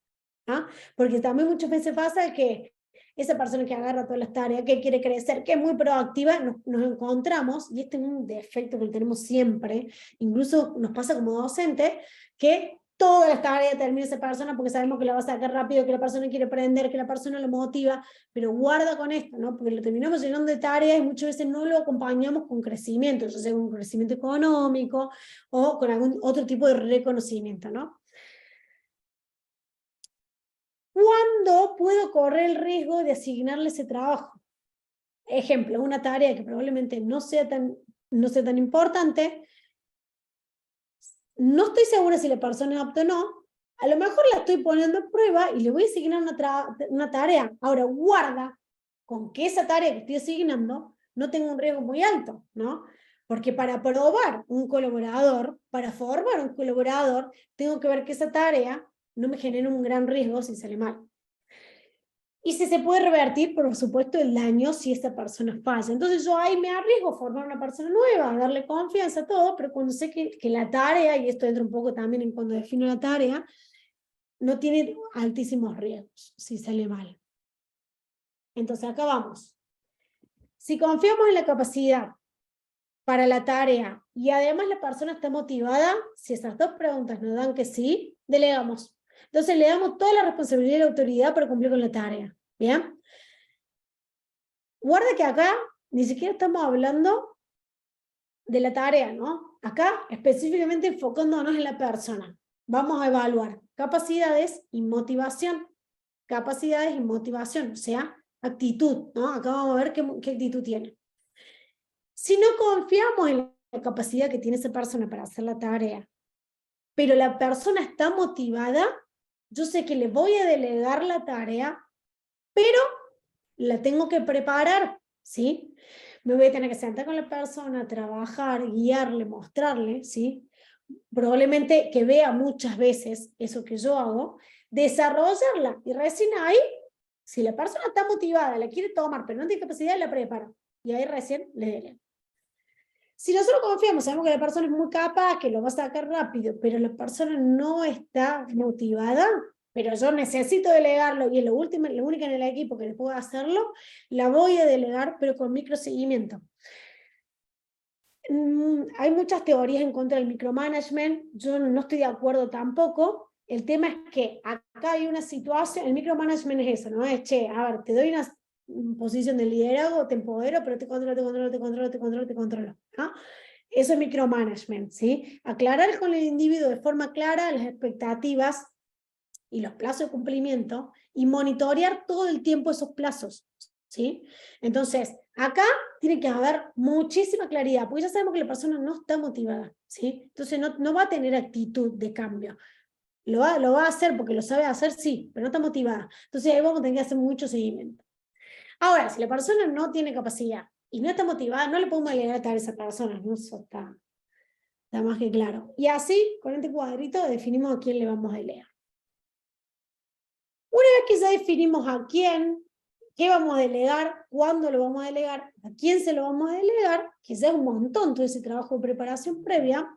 ¿Ah? Porque también muchas veces pasa que esa persona que agarra todas las tareas, que quiere crecer, que es muy proactiva, nos encontramos, y este es un defecto que tenemos siempre, incluso nos pasa como docente, que todas las tareas termina esa persona porque sabemos que la va a sacar rápido, que la persona quiere aprender, que la persona lo motiva, pero guarda con esto, ¿no? Porque lo terminamos llenando de tareas y muchas veces no lo acompañamos con crecimiento, ya sea con crecimiento económico o con algún otro tipo de reconocimiento, ¿no? ¿Cuándo puedo correr el riesgo de asignarle ese trabajo? Ejemplo, una tarea que probablemente no sea tan importante, no estoy segura si la persona es apta o no, a lo mejor la estoy poniendo a prueba y le voy a asignar una tarea. Ahora, guarda con que esa tarea que estoy asignando no tenga un riesgo muy alto, ¿no? Porque para probar un colaborador, para formar un colaborador, tengo que ver que esa tarea no me genere un gran riesgo si sale mal. Y si se puede revertir, por supuesto, el daño si esta persona falla. Entonces yo ahí me arriesgo a formar una persona nueva, a darle confianza a todo, pero cuando sé que la tarea, y esto entra un poco también en cuando defino la tarea, no tiene altísimos riesgos si sale mal. Entonces acá vamos. Si confiamos en la capacidad para la tarea y además la persona está motivada, si esas dos preguntas nos dan que sí, delegamos. Entonces le damos toda la responsabilidad y la autoridad para cumplir con la tarea. ¿Bien? Guarda que acá ni siquiera estamos hablando de la tarea, ¿no? Acá específicamente enfocándonos en la persona. Vamos a evaluar capacidades y motivación. Capacidades y motivación, o sea, actitud, ¿no? Acá vamos a ver qué actitud tiene. Si no confiamos en la capacidad que tiene esa persona para hacer la tarea, pero la persona está motivada, yo sé que le voy a delegar la tarea, pero la tengo que preparar, ¿sí? Me voy a tener que sentar con la persona, trabajar, guiarle, mostrarle, ¿sí? Probablemente que vea muchas veces eso que yo hago, desarrollarla y recién ahí, si la persona está motivada, la quiere tomar, pero no tiene capacidad, la prepara y ahí recién le delego. Si nosotros confiamos, sabemos que la persona es muy capaz, que lo va a sacar rápido, pero la persona no está motivada, pero yo necesito delegarlo y es la única en el equipo que puedo hacerlo, la voy a delegar, pero con microseguimiento. Hay muchas teorías en contra del micromanagement, yo no estoy de acuerdo tampoco. El tema es que acá hay una situación, el micromanagement es eso, ¿no? Es, che, a ver, te doy una posición de liderazgo, te empodero, pero te controlo. ¿Ah? Eso es micromanagement, ¿sí? Aclarar con el individuo de forma clara las expectativas y los plazos de cumplimiento y monitorear todo el tiempo esos plazos, ¿sí? Entonces, Acá tiene que haber muchísima claridad, porque ya sabemos que la persona no está motivada, ¿sí? Entonces no va a tener actitud de cambio. Lo va a hacer porque lo sabe hacer, sí, pero no está motivada. Entonces ahí vamos a tener que hacer mucho seguimiento. Ahora, si la persona no tiene capacidad y no está motivada, no le podemos delegar a esa persona, ¿no? Eso está más que claro. Y así, con este cuadrito, definimos a quién le vamos a delegar. Una vez que ya definimos a quién, qué vamos a delegar, cuándo lo vamos a delegar, a quién se lo vamos a delegar, que ya es un montón todo ese trabajo de preparación previa,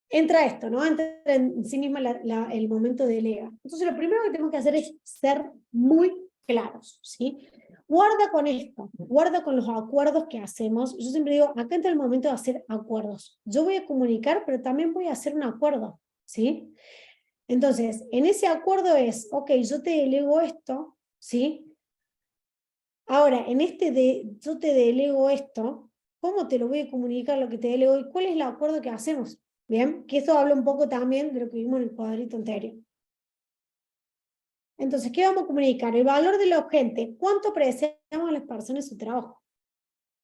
entra esto, ¿no? Entra en sí misma el momento de delegar. Entonces lo primero que tenemos que hacer es ser muy claros, ¿sí? Guarda con esto, guarda con los acuerdos que hacemos. Yo siempre digo, acá entra el momento de hacer acuerdos. Yo voy a comunicar, pero también voy a hacer un acuerdo, ¿sí? Entonces, en ese acuerdo es, ok, yo te delego esto, ¿sí? Ahora, en yo te delego esto, ¿cómo te lo voy a comunicar lo que te delego y cuál es el acuerdo que hacemos? Bien, que esto habla un poco también de lo que vimos en el cuadrito anterior. Entonces, ¿qué vamos a comunicar? El valor de la gente, ¿cuánto apreciamos a las personas su trabajo?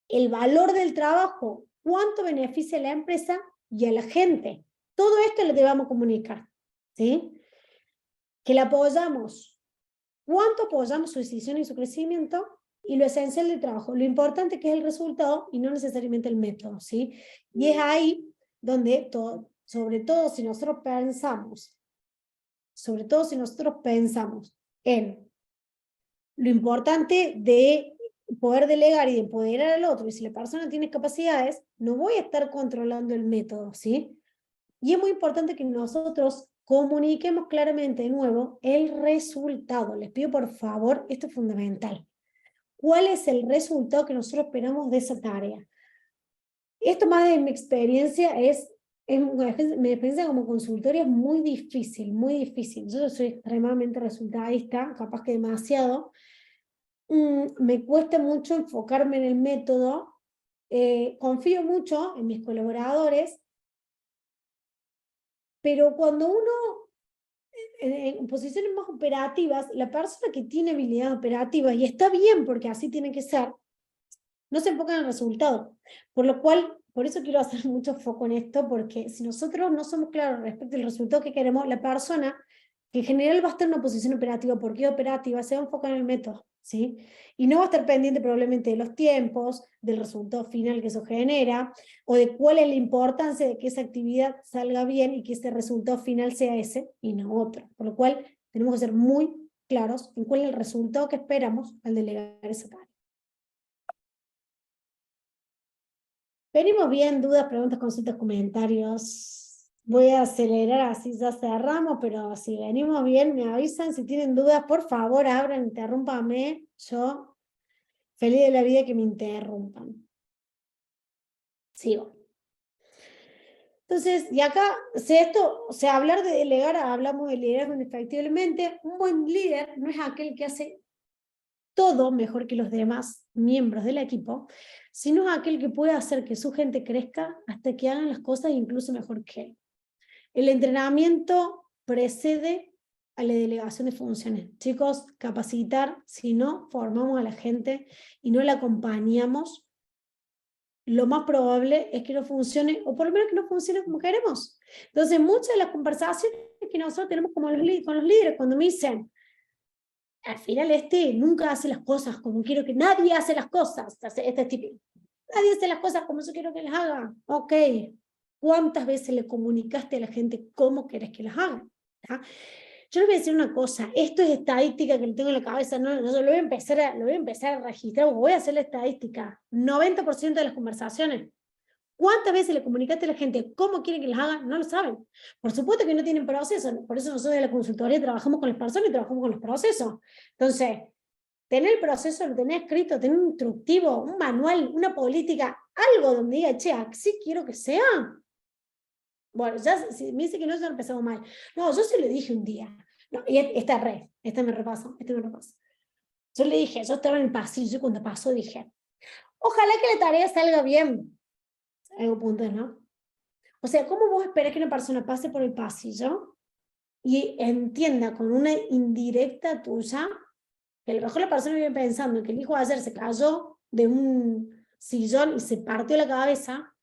El valor del trabajo, ¿cuánto beneficia a la empresa y a la gente? Todo esto lo debemos comunicar, ¿sí? Que la apoyamos, ¿cuánto apoyamos su decisión y su crecimiento? Y lo esencial del trabajo, lo importante que es el resultado y no necesariamente el método, ¿sí? Y es ahí donde, sobre todo si nosotros pensamos en lo importante de poder delegar y de empoderar al otro, y si la persona tiene capacidades, no voy a estar controlando el método, ¿sí? Y es muy importante que nosotros comuniquemos claramente de nuevo el resultado. Les pido por favor, esto es fundamental. ¿Cuál es el resultado que nosotros esperamos de esa tarea? Esto más de mi experiencia mi experiencia como consultora es muy difícil, muy difícil. Yo soy extremadamente resultadista, capaz que demasiado. Me cuesta mucho enfocarme en el método. Confío mucho en mis colaboradores, pero cuando uno en posiciones más operativas, la persona que tiene habilidad operativa, y está bien porque así tiene que ser, no se enfoca en el resultado. Por lo cual, por eso quiero hacer mucho foco en esto, porque si nosotros no somos claros respecto al resultado que queremos, la persona que en general va a estar en una posición operativa, porque es operativa, se va a enfocar en el método, ¿sí? Y no va a estar pendiente probablemente de los tiempos, del resultado final que eso genera, o de cuál es la importancia de que esa actividad salga bien y que ese resultado final sea ese y no otro. Por lo cual, tenemos que ser muy claros en cuál es el resultado que esperamos al delegar esa tarea. Venimos bien, dudas, preguntas, consultas, comentarios. Voy a acelerar así ya cerramos, pero si venimos bien, me avisan. Si tienen dudas, por favor, abran, interrúmpame. Yo, feliz de la vida que me interrumpan. Sigo. Entonces, y acá, hablar de delegar, hablamos de liderazgo indefectiblemente. Un buen líder no es aquel que hace todo mejor que los demás miembros del equipo, sino aquel que puede hacer que su gente crezca hasta que hagan las cosas incluso mejor que él. El entrenamiento precede a la delegación de funciones. Chicos, capacitar, si no formamos a la gente y no la acompañamos, lo más probable es que no funcione, o por lo menos que no funcione como queremos. Entonces, muchas de las conversaciones que nosotros tenemos con los líderes, cuando me dicen, al final nunca hace las cosas como quiero que nadie hace las cosas. Este es típico. Nadie hace las cosas como yo quiero que las haga. Ok. ¿Cuántas veces le comunicaste a la gente cómo querés que las hagan? ¿Tá? Yo les voy a decir una cosa. Esto es estadística que le tengo en la cabeza. No, lo voy a empezar a registrar. Voy a hacer la estadística. 90% de las conversaciones. ¿Cuántas veces le comunicaste a la gente cómo quieren que las hagan? No lo saben. Por supuesto que no tienen proceso. Por eso nosotros de la consultoría trabajamos con las personas y trabajamos con los procesos. Entonces, tener el proceso, lo tener escrito, tener un instructivo, un manual, una política, algo donde diga, che, así quiero que sea. Bueno, ya si me dice que no, ya empezamos mal. No, yo se lo dije un día. No, y esta me repaso. Yo le dije, yo estaba en el pasillo y cuando pasó dije, ojalá que la tarea salga bien. Algo punto, ¿no? O sea, ¿cómo vos esperás que una persona pase por el pasillo y entienda con una indirecta tuya que a lo mejor la persona viene pensando que el hijo de ayer se cayó de un sillón y se partió la cabeza,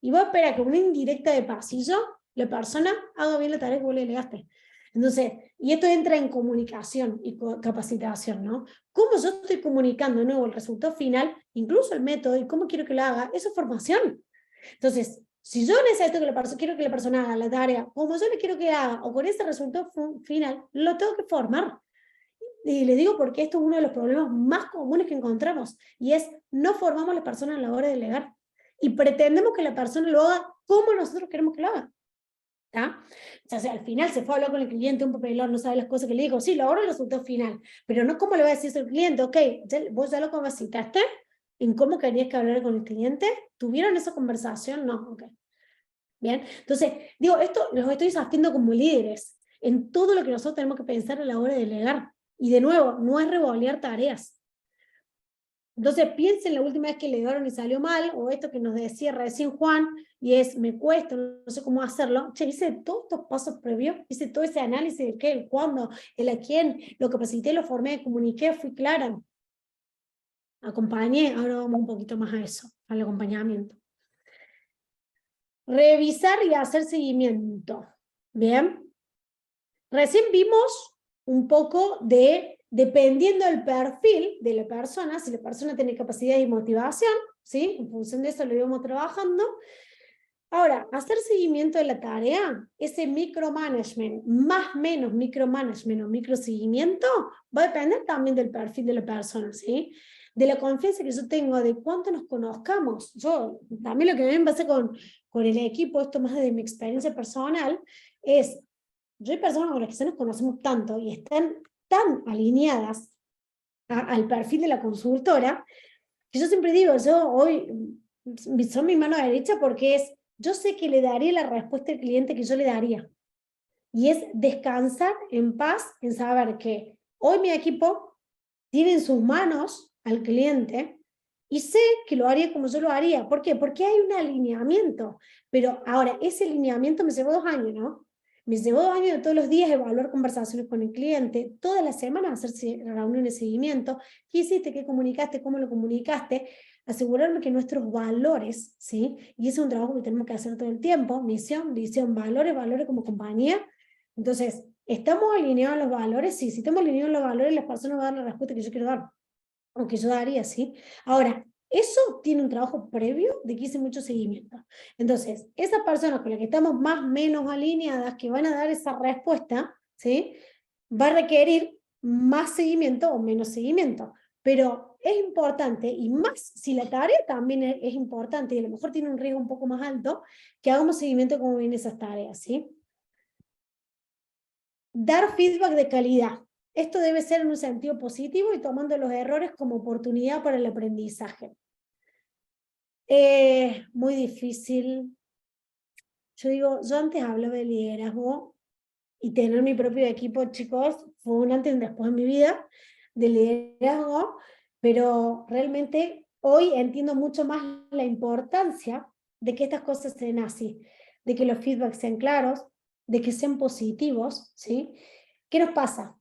y vos esperas que una indirecta de pasillo la persona haga bien la tarea que vos le delegaste. Entonces, y esto entra en comunicación y capacitación, ¿no? Cómo yo estoy comunicando de nuevo el resultado final, incluso el método y cómo quiero que lo haga, eso es formación. Entonces, si yo necesito que quiero que la persona haga la tarea como yo le quiero que haga o con ese resultado final, lo tengo que formar. Y le digo porque esto es uno de los problemas más comunes que encontramos, y es no formamos a las personas a la hora de delegar y pretendemos que la persona lo haga como nosotros queremos que lo haga. ¿Tá? O sea, al final se fue a hablar con el cliente, un papelón, no sabe las cosas que le dijo, sí, logró el resultado final, pero no cómo le va a decir eso al cliente. Ok, vos ya lo capacitaste en cómo querías que hablara con el cliente, ¿tuvieron esa conversación? No, ok. Bien, entonces, digo, esto los estoy haciendo como líderes, en todo lo que nosotros tenemos que pensar a la hora de delegar. Y de nuevo, no es revolear tareas. Entonces piensen la última vez que le dieron y salió mal, o esto que nos decía recién Juan, y es, me cuesta, no sé cómo hacerlo. Che, hice todos estos pasos previos, hice todo ese análisis de qué, el cuándo, el a quién, lo capacité, lo formé, comuniqué, fui clara. Acompañé, ahora vamos un poquito más a eso, al acompañamiento. Revisar y hacer seguimiento. Bien. Recién vimos un poco de, dependiendo del perfil de la persona, si la persona tiene capacidad y motivación, ¿sí? En función de eso lo íbamos trabajando. Ahora, hacer seguimiento de la tarea, ese micromanagement, más o menos micromanagement o microseguimiento, va a depender también del perfil de la persona, ¿sí? De la confianza que yo tengo, de cuánto nos conozcamos. Yo, también lo que a mí me pasa con el equipo, esto más de mi experiencia personal, es, yo hay personas con las que se nos conocemos tanto y están tan alineadas al perfil de la consultora, que yo siempre digo, yo hoy son mi mano derecha porque es, yo sé que le daré la respuesta al cliente que yo le daría. Y es descansar en paz, en saber que hoy mi equipo tiene en sus manos al cliente y sé que lo haría como yo lo haría. ¿Por qué? Porque hay un alineamiento. Pero ahora, ese alineamiento me llevó 2 años, ¿no? Me llevó 2 años de todos los días evaluar conversaciones con el cliente, todas las semanas hacer reuniones de seguimiento. ¿Qué hiciste? ¿Qué comunicaste? ¿Cómo lo comunicaste? Asegurarme que nuestros valores, ¿sí? Y ese es un trabajo que tenemos que hacer todo el tiempo, misión, visión, valores, valores como compañía. Entonces, ¿estamos alineados a los valores? Sí, si estamos alineados a los valores, las personas van a dar la respuesta que yo quiero dar, o que yo daría, ¿sí? Ahora, eso tiene un trabajo previo de que hice mucho seguimiento. Entonces, esas personas con las que estamos más o menos alineadas, que van a dar esa respuesta, ¿sí? Va a requerir más seguimiento o menos seguimiento. Pero es importante, y más si la tarea también es importante, y a lo mejor tiene un riesgo un poco más alto, que hagamos seguimiento como vienen esas tareas, ¿sí? Dar feedback de calidad. Esto debe ser en un sentido positivo y tomando los errores como oportunidad para el aprendizaje. Muy difícil. Yo digo, yo antes hablaba de liderazgo y tener mi propio equipo, chicos, fue un antes y un después en mi vida de liderazgo, pero realmente hoy entiendo mucho más la importancia de que estas cosas sean así, de que los feedbacks sean claros, de que sean positivos, ¿sí? ¿Qué nos pasa?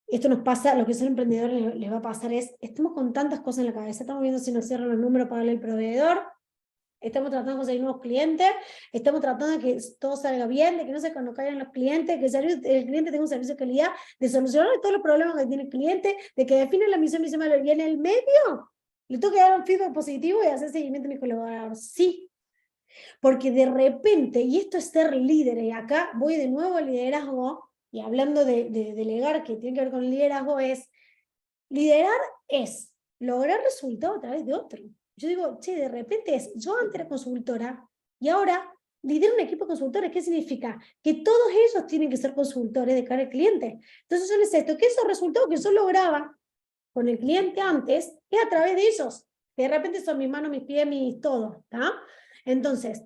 Esto nos pasa, lo que son emprendedores les va a pasar es, estamos con tantas cosas en la cabeza, estamos viendo si nos cierran los números para darle el proveedor, estamos tratando de conseguir nuevos clientes, estamos tratando de que todo salga bien, de que no se nos caigan los clientes, que el cliente tenga un servicio de calidad, de solucionar todos los problemas que tiene el cliente, de que define la misión y en el medio le tengo que dar un feedback positivo y hacer seguimiento a mis colaboradores. Sí, porque de repente, y esto es ser líder, y acá voy de nuevo al liderazgo, y hablando de delegar, que tiene que ver con el liderazgo, es, liderar es lograr resultados a través de otro. Yo digo, che, de repente es, yo antes era consultora, y ahora lidero un equipo de consultores. ¿Qué significa? Que todos ellos tienen que ser consultores de cara al cliente. Entonces yo necesito que esos resultados que yo lograba con el cliente antes, es a través de ellos. Que de repente son mis manos, mis pies, mis todo, ¿tá? Entonces,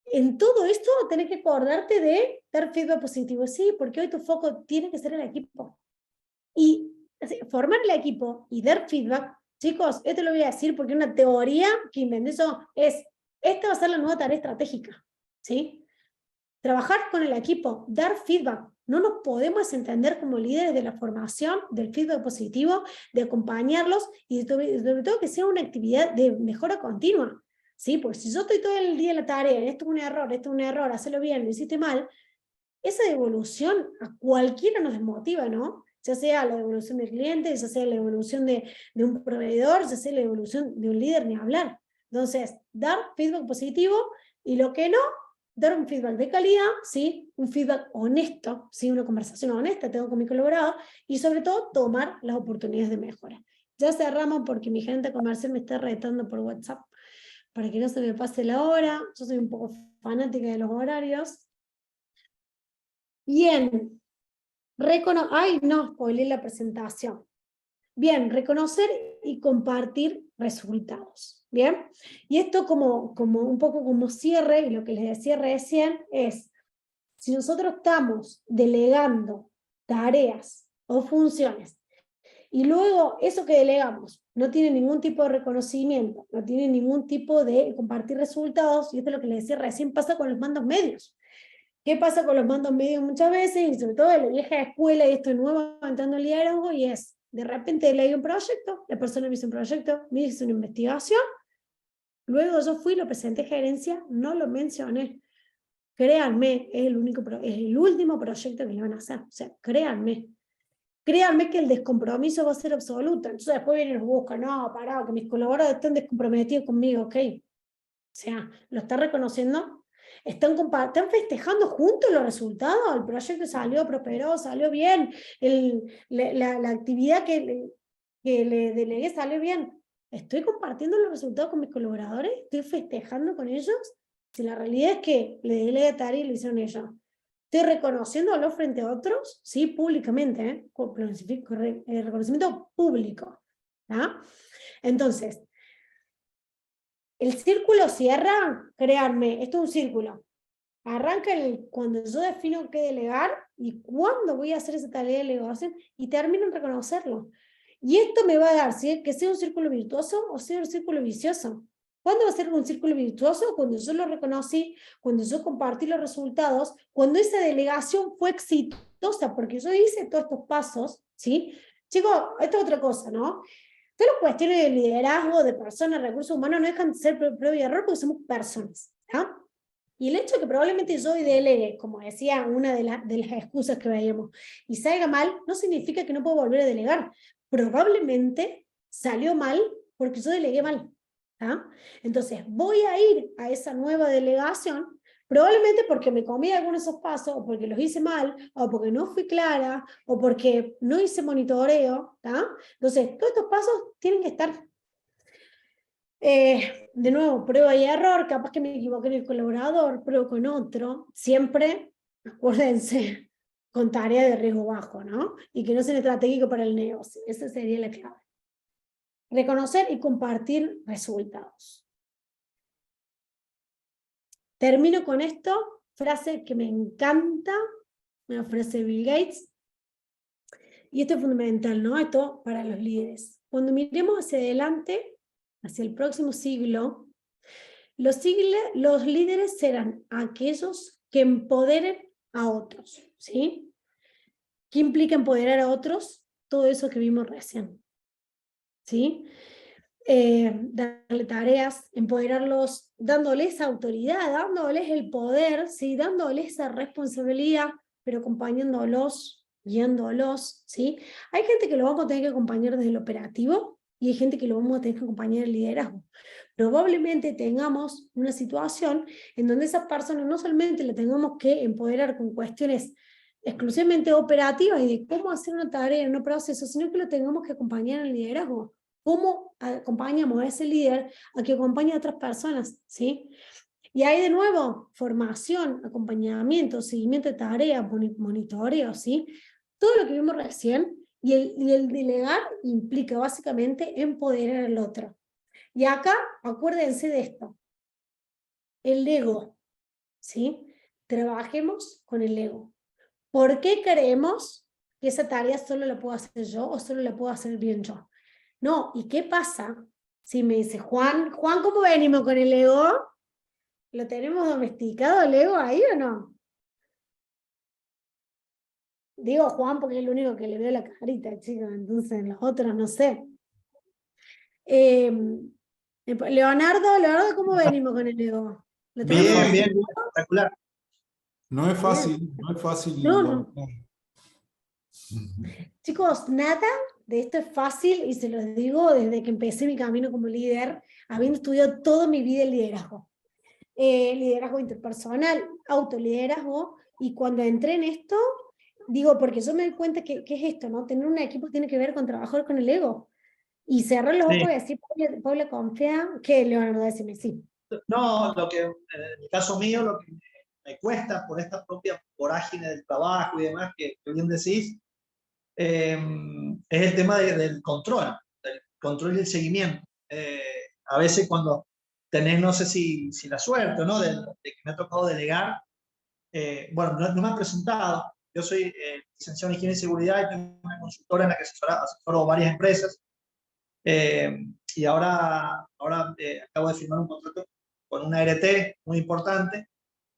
en todo esto tenés que acordarte de dar feedback positivo. Sí, porque hoy tu foco tiene que ser el equipo. Y formar el equipo y dar feedback, chicos, esto lo voy a decir porque una teoría que inventé eso es, esta va a ser la nueva tarea estratégica, ¿sí? Trabajar con el equipo, dar feedback, No nos podemos entender como líderes de la formación, del feedback positivo, de acompañarlos y sobre todo que sea una actividad de mejora continua. ¿Sí? Porque si yo estoy todo el día en la tarea, esto es un error, hazlo bien, lo hiciste mal, esa devolución a cualquiera nos desmotiva, ¿no? Ya sea la devolución del cliente, ya sea la devolución de un proveedor, ya sea la devolución de un líder, ni hablar. Entonces, dar feedback positivo y lo que no, dar un feedback de calidad, ¿sí? Un feedback honesto, ¿sí? Una conversación honesta tengo con mi colaborador y sobre todo tomar las oportunidades de mejora. Ya cerramos porque mi gerente comercial me está retando por WhatsApp para que no se me pase la hora. Yo soy un poco fanática de los horarios. Bien, ay, no, spoilé la presentación. Bien, reconocer y compartir resultados. Bien, y esto como un poco como cierre, y lo que les decía recién es, si nosotros estamos delegando tareas o funciones, y luego eso que delegamos no tiene ningún tipo de reconocimiento, no tiene ningún tipo de compartir resultados, y esto es lo que les decía recién, pasa con los mandos medios. ¿Qué pasa con los mandos medios muchas veces? Y sobre todo de la vieja escuela, y esto nuevo entrando al liderazgo, y es, de repente leí un proyecto, la persona me hizo un proyecto, me hizo una investigación, luego yo fui, lo presenté a gerencia, no lo mencioné. Créanme, es el último proyecto que le van a hacer. O sea, créanme. Créanme que el descompromiso va a ser absoluto. Entonces después vienen y nos buscan, no, pará, que mis colaboradores están descomprometidos conmigo, ok. O sea, ¿lo están reconociendo? ¿Están festejando juntos los resultados? El proyecto salió, prosperó, salió bien. La actividad que le delegué salió bien. ¿Estoy compartiendo los resultados con mis colaboradores? ¿Estoy festejando con ellos? Si la realidad es que le delegué tarea y lo hicieron ellos. ¿Estoy reconociéndolo frente a otros? Sí, públicamente, reconocimiento público. ¿Ah? Entonces, el círculo cierra, créanme, esto es un círculo. Arranca cuando yo defino qué delegar y cuándo voy a hacer esa tarea de delegación y termino en reconocerlo. Y esto me va a dar, ¿sí? Que sea un círculo virtuoso o sea un círculo vicioso. ¿Cuándo va a ser un círculo virtuoso? Cuando yo lo reconocí, cuando yo compartí los resultados, cuando esa delegación fue exitosa, porque yo hice todos estos pasos, ¿sí? Chicos, esto es otra cosa, ¿no? Todas las cuestiones de liderazgo, de personas, recursos humanos, no dejan de ser prueba y error porque somos personas, ¿ah? Y el hecho de que probablemente yo delegue, como decía una de las excusas que veíamos, y salga mal, no significa que no puedo volver a delegar. Probablemente salió mal porque yo delegué mal. ¿Ah? Entonces, voy a ir a esa nueva delegación, probablemente porque me comí algunos de esos pasos, o porque los hice mal, o porque no fui clara, o porque no hice monitoreo. ¿Ah? Entonces, todos estos pasos tienen que estar de nuevo, prueba y error, capaz que me equivoqué en el colaborador, pruebo con otro, siempre, acuérdense, con tarea de riesgo bajo, ¿no? Y que no sea estratégico para el negocio, esa sería la clave. Reconocer y compartir resultados. Termino con esto, frase que me encanta, una frase de Bill Gates, y esto es fundamental, ¿no? Esto para los líderes. Cuando miremos hacia adelante, hacia el próximo siglo, los líderes serán aquellos que empoderen a otros, ¿sí? ¿Qué implica empoderar a otros? Todo eso que vimos recién, ¿sí? Darle tareas, empoderarlos, dándoles autoridad, dándoles el poder, ¿sí? Dándoles esa responsabilidad, pero acompañándolos, guiándolos, ¿sí? Hay gente que lo vamos a tener que acompañar desde el operativo y hay gente que lo vamos a tener que acompañar en el liderazgo. Probablemente tengamos una situación en donde esas personas no solamente le tengamos que empoderar con cuestiones exclusivamente operativas y de cómo hacer una tarea en un proceso, sino que lo tengamos que acompañar en el liderazgo. ¿Cómo acompañamos a ese líder a que acompañe a otras personas? ¿Sí? Y ahí de nuevo, formación, acompañamiento, seguimiento de tareas, monitoreo, ¿sí? Todo lo que vimos recién, y el delegar implica básicamente empoderar al otro. Y acá, acuérdense de esto, el ego, ¿sí? Trabajemos con el ego. ¿Por qué creemos que esa tarea solo la puedo hacer yo o solo la puedo hacer bien yo? No, ¿y qué pasa si me dice, Juan, ¿cómo venimos con el ego? ¿Lo tenemos domesticado el ego ahí o no? Digo Juan porque es el único que le veo la carita, chicos, entonces los otros no sé. Leonardo, ¿cómo venimos con el ego? ¿Lo tenemos Bien, claro? bien, bien, espectacular. No es Bien. fácil, no es fácil. No. Chicos, nada de esto es fácil y se los digo desde que empecé mi camino como líder, habiendo estudiado toda mi vida el liderazgo. Liderazgo interpersonal, autoliderazgo, y cuando entré en esto, digo, porque yo me doy cuenta que es esto, ¿no? Tener un equipo tiene que ver con trabajar con el ego. Y cerrar los ojos y decir, Paula, confía, que Leonardo, decime, sí. No, lo que en el caso mío, lo que me cuesta por esta propia vorágine del trabajo y demás, que bien decís, es el tema del control y el seguimiento. A veces cuando tenés, no sé si la suerte, ¿no? De que me ha tocado delegar, bueno, no me han presentado. Yo soy licenciado en Higiene y Seguridad y tengo una consultora en la que asesoro varias empresas. Y ahora acabo de firmar un contrato con una ART muy importante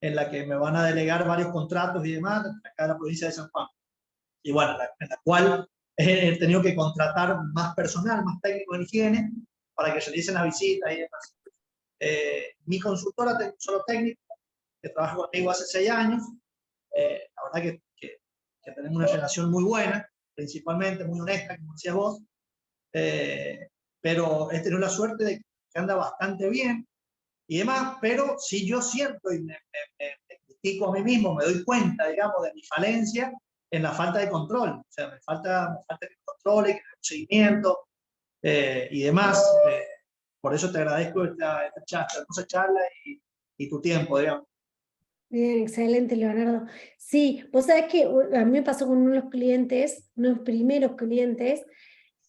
en la que me van a delegar varios contratos y demás acá en la provincia de San Juan. Y bueno, en la cual he tenido que contratar más personal, más técnico en higiene para que realicen las visitas y demás. Mi consultora tengo un solo técnico que trabaja conmigo hace 6 años. La verdad que tenemos una relación muy buena, principalmente muy honesta, como decías vos. Pero he tenido la suerte de que anda bastante bien y demás, pero si yo siento y me critico a mí mismo, me doy cuenta, digamos, de mi falencia en la falta de control. O sea, me falta que controle, que un seguimiento y demás. Por eso te agradezco esta hermosa charla y tu tiempo, digamos. Bien, excelente, Leonardo. Sí, vos sabés que a mí me pasó con uno de los clientes, uno de los primeros clientes,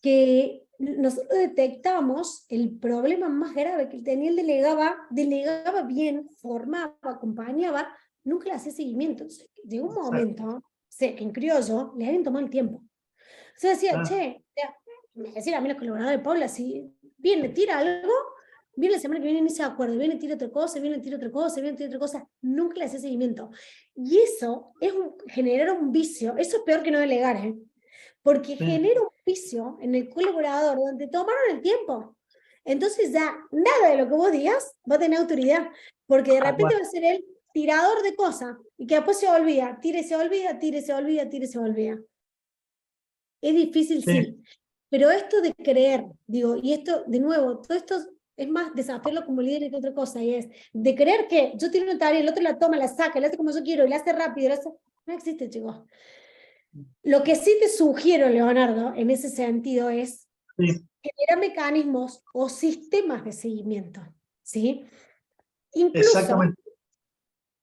que nosotros detectamos el problema más grave que él tenía. Él delegaba bien, formaba, acompañaba, nunca le hacía seguimiento. Entonces, llegó un momento, que en criollo le habían tomado el tiempo. O sea, decía, che, me decían a mí los colaboradores, Paula, si viene, tira algo, viene la semana que viene ni se acuerda, viene, tira otra cosa, viene, tira otra cosa, viene, tira otra cosa, nunca le hacía seguimiento. Y eso es generar un vicio, eso es peor que no delegar, ¿eh? Porque genera un vicio en el colaborador donde tomaron el tiempo. Entonces ya nada de lo que vos digas va a tener autoridad, porque de repente va a ser el tirador de cosas y que después se olvida, tire, se olvida, tire, se olvida, tire, se olvida. Es difícil, sí. Pero esto de creer, digo, y esto, de nuevo, todo esto es más desafiarlo como líder que otra cosa, y es de creer que yo tiro una tarea, el otro la toma, la saca, la hace como yo quiero, y la hace rápido, no existe, chicos. Lo que sí te sugiero, Leonardo, en ese sentido es generar mecanismos o sistemas de seguimiento, ¿sí? Incluso, exactamente.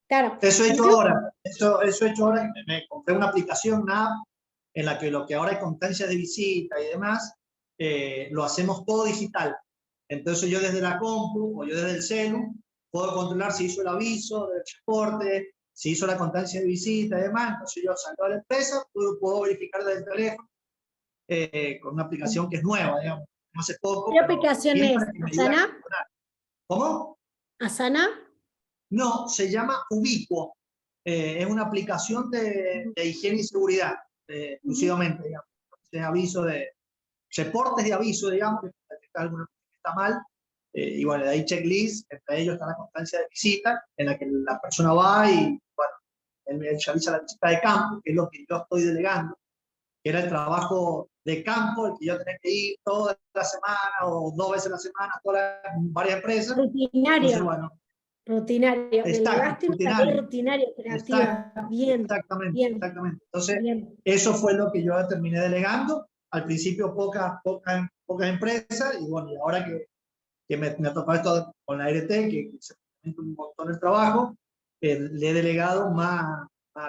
Claro. Eso he hecho ahora. Eso he hecho ahora. Me compré una aplicación, una app, en la que lo que ahora hay constancia de visita y demás, lo hacemos todo digital. Entonces yo desde la compu o yo desde el celu puedo controlar si hizo el aviso del reporte, si hizo la constancia de visita y demás. Entonces yo salgo de la empresa, puedo verificar desde el teléfono con una aplicación que es nueva, digamos, no hace poco. ¿Qué aplicación es? ¿Asana? ¿Cómo? ¿Asana? No, se llama Ubiquo. Es una aplicación de higiene y seguridad, exclusivamente, digamos. De aviso reportes de aviso, digamos, que alguna cosa que está mal. Y bueno, de ahí checklist, entre ellos está la constancia de visita, en la que la persona va y, bueno, él realiza la visita de campo, que es lo que yo estoy delegando, que era el trabajo de campo, el que yo tenía que ir toda la semana o 2 veces a la semana a varias empresas. Rutinario. Entonces, bueno, rutinario. Exacto, Rutinaria, creativa. Bien. Exactamente, Bien. exactamente. Entonces, bien. Eso fue lo que yo terminé delegando. Al principio pocas empresas, y bueno, y ahora que me ha tocado esto con la ART, que se me un montón el trabajo, le he delegado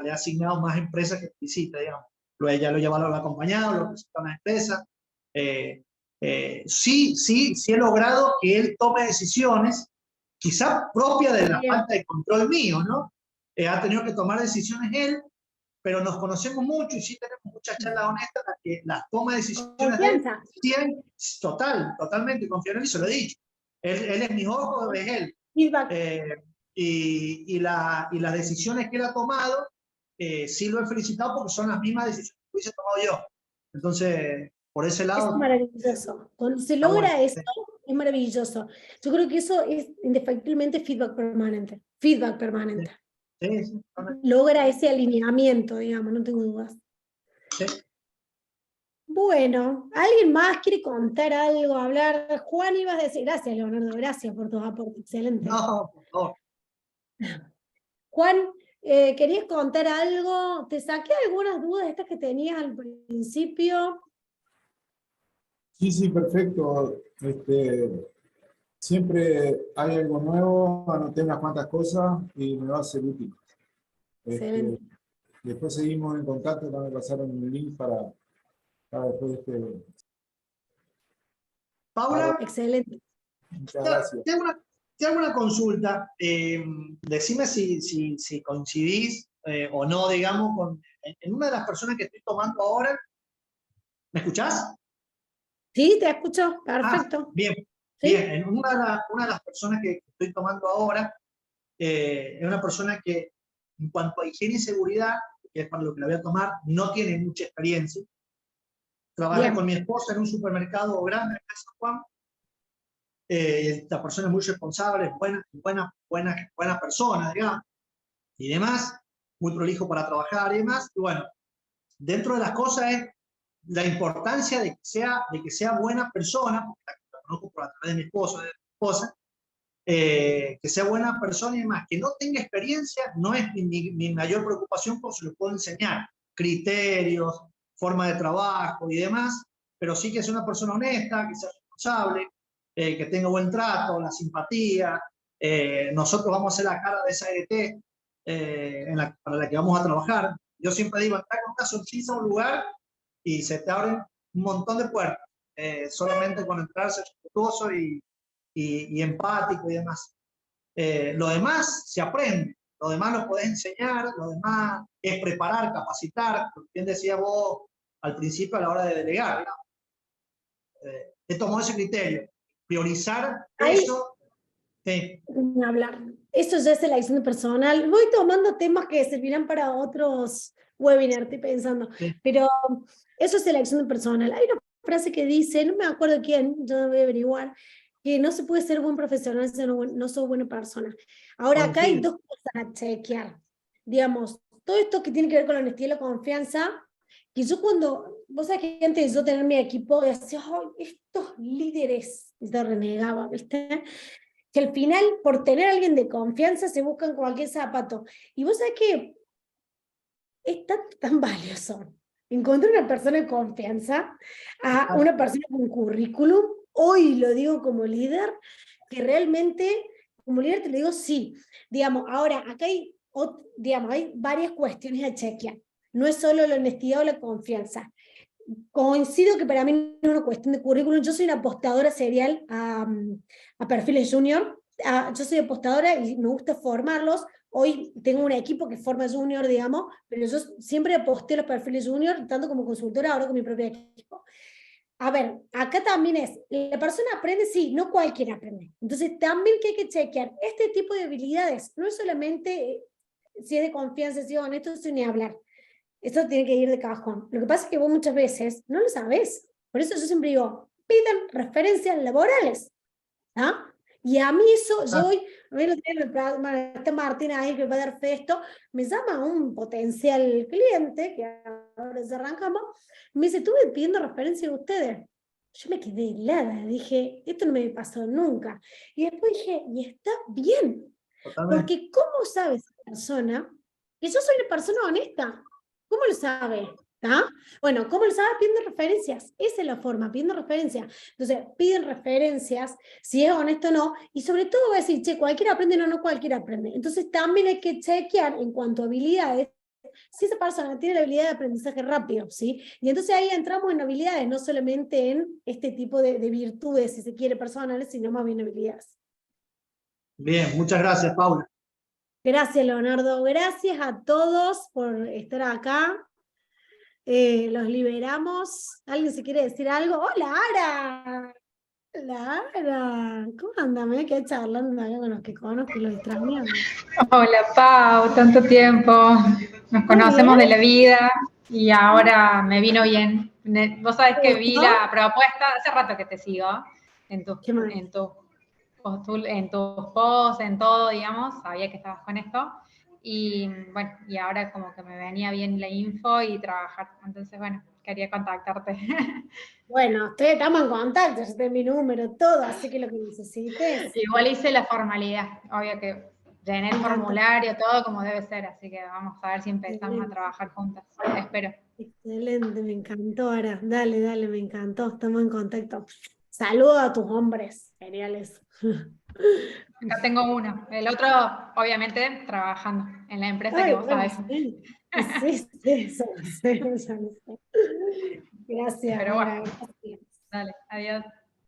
le he asignado más empresas que visita, digamos. Luego ya lo llevaron al acompañado, lo presentan a las empresas. Sí he logrado que él tome decisiones, quizás propia de la falta de control mío, ¿no? Ha tenido que tomar decisiones él, pero nos conocemos mucho y sí tenemos muchas charlas honestas en las que las toma de decisiones de él, totalmente confiar en él, y se lo he dicho. Él es mi ojo, es él. Y las decisiones que él ha tomado sí lo he felicitado porque son las mismas decisiones que hubiese tomado yo. Entonces, por ese Es lado, maravilloso. Cuando se está logra bueno. esto, es maravilloso. Yo creo que eso es indefectiblemente feedback permanente. Feedback permanente. Sí, sí, Logra ese alineamiento, digamos, no tengo dudas. sí. Bueno, ¿alguien más quiere contar algo, hablar? Juan, ibas a decir, gracias, Leonardo, gracias por tus aportes, excelente. No, por favor. Juan, ¿querías contar algo? ¿Te saqué algunas dudas estas que tenías al principio? Sí, perfecto. Siempre hay algo nuevo, anoté unas cuantas cosas y me va a ser útil. Excelente. Después seguimos en contacto, me pasaron un link para después Paula, Excelente. Muchas gracias. te hago una consulta. Decime si coincidís o no, digamos, en una de las personas que estoy tomando ahora. ¿Me escuchás? Sí, te escucho, perfecto. Bien, ¿Sí? bien. En una de las personas que estoy tomando ahora, es una persona que, en cuanto a higiene y seguridad, que es para lo que la voy a tomar, no tiene mucha experiencia. Trabaja Bien. con mi esposa en un supermercado grande en San Juan. Esta persona es muy responsable, buena persona, digamos, y demás, muy prolijo para trabajar y demás. Y bueno, dentro de las cosas es la importancia de que sea buena persona, porque la conozco por a través de mi esposa, que sea buena persona y demás, que no tenga experiencia, no es mi mayor preocupación, porque se lo puedo enseñar, criterios, forma de trabajo y demás, pero sí que sea una persona honesta, que sea responsable, que tenga buen trato, la simpatía. Nosotros vamos a hacer la cara de esa EDT para la que vamos a trabajar. Yo siempre digo, entrar con una sonrisa a un lugar y se te abren un montón de puertas, solamente con entrar, ser respetuoso y empático y demás. Lo demás se aprende, lo demás lo podés enseñar, lo demás es preparar, capacitar, como bien decía vos al principio a la hora de delegar. He tomado ese criterio, priorizar eso. Sí. Hablar. Eso ya es elección personal. Voy tomando temas que servirán para otros webinars, estoy pensando. Sí. Pero eso es elección personal. Hay una frase que dice, no me acuerdo quién, yo voy a averiguar, que no se puede ser buen profesional si no sos buena persona. Ahora, acá hay dos cosas a chequear. Digamos, todo esto que tiene que ver con la honestidad y la confianza, que yo vos sabés que antes de yo tener mi equipo, decía, oh, estos líderes, y te renegaba, ¿viste? Que al final, por tener a alguien de confianza, se buscan cualquier zapato. Y vos sabés que es tan valioso encontrar una persona de confianza, a una persona con currículum, hoy lo digo como líder, que realmente, como líder te lo digo, sí. Digamos, ahora, acá hay varias cuestiones a chequear. No es solo la honestidad o la confianza. Coincido que para mí no es una cuestión de currículum. Yo soy una apostadora serial a perfiles junior. Yo soy apostadora y me gusta formarlos. Hoy tengo un equipo que forma junior, digamos, pero yo siempre aposté los perfiles junior, tanto como consultora, ahora con mi propio equipo. A ver, acá también la persona aprende, sí, no cualquiera aprende. Entonces también que hay que chequear este tipo de habilidades. No es solamente si es de confianza, si es honesto, sin ni hablar. Esto tiene que ir de cajón. Lo que pasa es que vos muchas veces no lo sabés. Por eso yo siempre digo, pidan referencias laborales. ¿Ah? Y a mí eso, yo hoy, está Martín ahí que va a dar fe esto, me llama un potencial cliente, que ahora ya arrancamos, me dice, estuve pidiendo referencia de ustedes. Yo me quedé helada, dije, esto no me pasó nunca. Y después dije, y está bien. Totalmente. Porque ¿cómo sabe esa persona que yo soy una persona honesta? ¿Cómo lo sabe? ¿Ah? Bueno, ¿cómo lo sabe? Pidiendo referencias. Esa es la forma, pidiendo referencias. Entonces, piden referencias, si es honesto o no, y sobre todo va a decir, che, cualquiera aprende, no cualquiera aprende. Entonces, también hay que chequear en cuanto a habilidades, si esa persona tiene la habilidad de aprendizaje rápido, ¿sí? Y entonces ahí entramos en habilidades, no solamente en este tipo de virtudes, si se quiere, personales, sino más bien habilidades. Bien, muchas gracias, Paula. Gracias, Leonardo. Gracias a todos por estar acá. Los liberamos. ¿Alguien se quiere decir algo? ¡Hola, Ara! ¡Hola, Ara! ¿Cómo andan? Me quedé charlando acá con los que conozco y los extrañamos. Hola, Pau, tanto tiempo. Nos conocemos de bien. la vida y ahora me vino bien. Vos sabés que ¿Te vi gustó? la propuesta, hace rato que te sigo, en tus, ¿Qué más? en tus, en tus posts, en todo, digamos, sabía que estabas con esto. Y bueno, y ahora como que me venía bien la info y trabajar. Entonces, bueno, quería contactarte. Bueno, estamos en contacto, ya tengo mi número, todo, así que lo que necesites. Igual hice la formalidad, obvio que llené el Me encanta. formulario, todo como debe ser, así que vamos a ver si empezamos a Excelente. trabajar juntas. Espero. Excelente, me encantó, Ara. Dale, dale, me encantó. Estamos en contacto. Saludo a tus hombres, geniales. Acá tengo uno. El otro, obviamente, trabajando en la empresa que Ay, vos bueno, sabés. sí, sí, eso lo sé, eso lo sé. Gracias, Pero Ara, bueno, gracias. dale, adiós.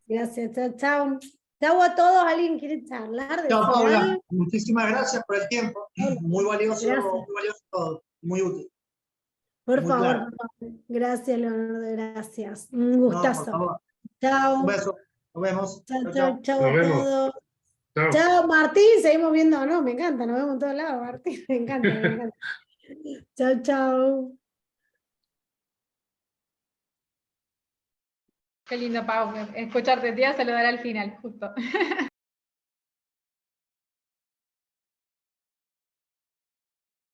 Gracias, chao, chao. Chao a todos. ¿Alguien quiere charlar, Chao, decir Paula. algo? Muchísimas gracias por el tiempo. Hola, gracias. Muy valioso todo. Muy útil. Por Muy favor, claro. por favor. Gracias, Leonardo, gracias. Un No, por gustazo. favor. Un Chao. beso. Nos vemos. Chao, Chao, chao, chao. chao Nos a vemos. todos. Chao. Chao, Martín. Seguimos viendo, no, me encanta, nos vemos en todos lados, Martín. Me encanta, me encanta. Chao, chao. Qué lindo, Pau, escucharte, te iba a saludar al final, justo.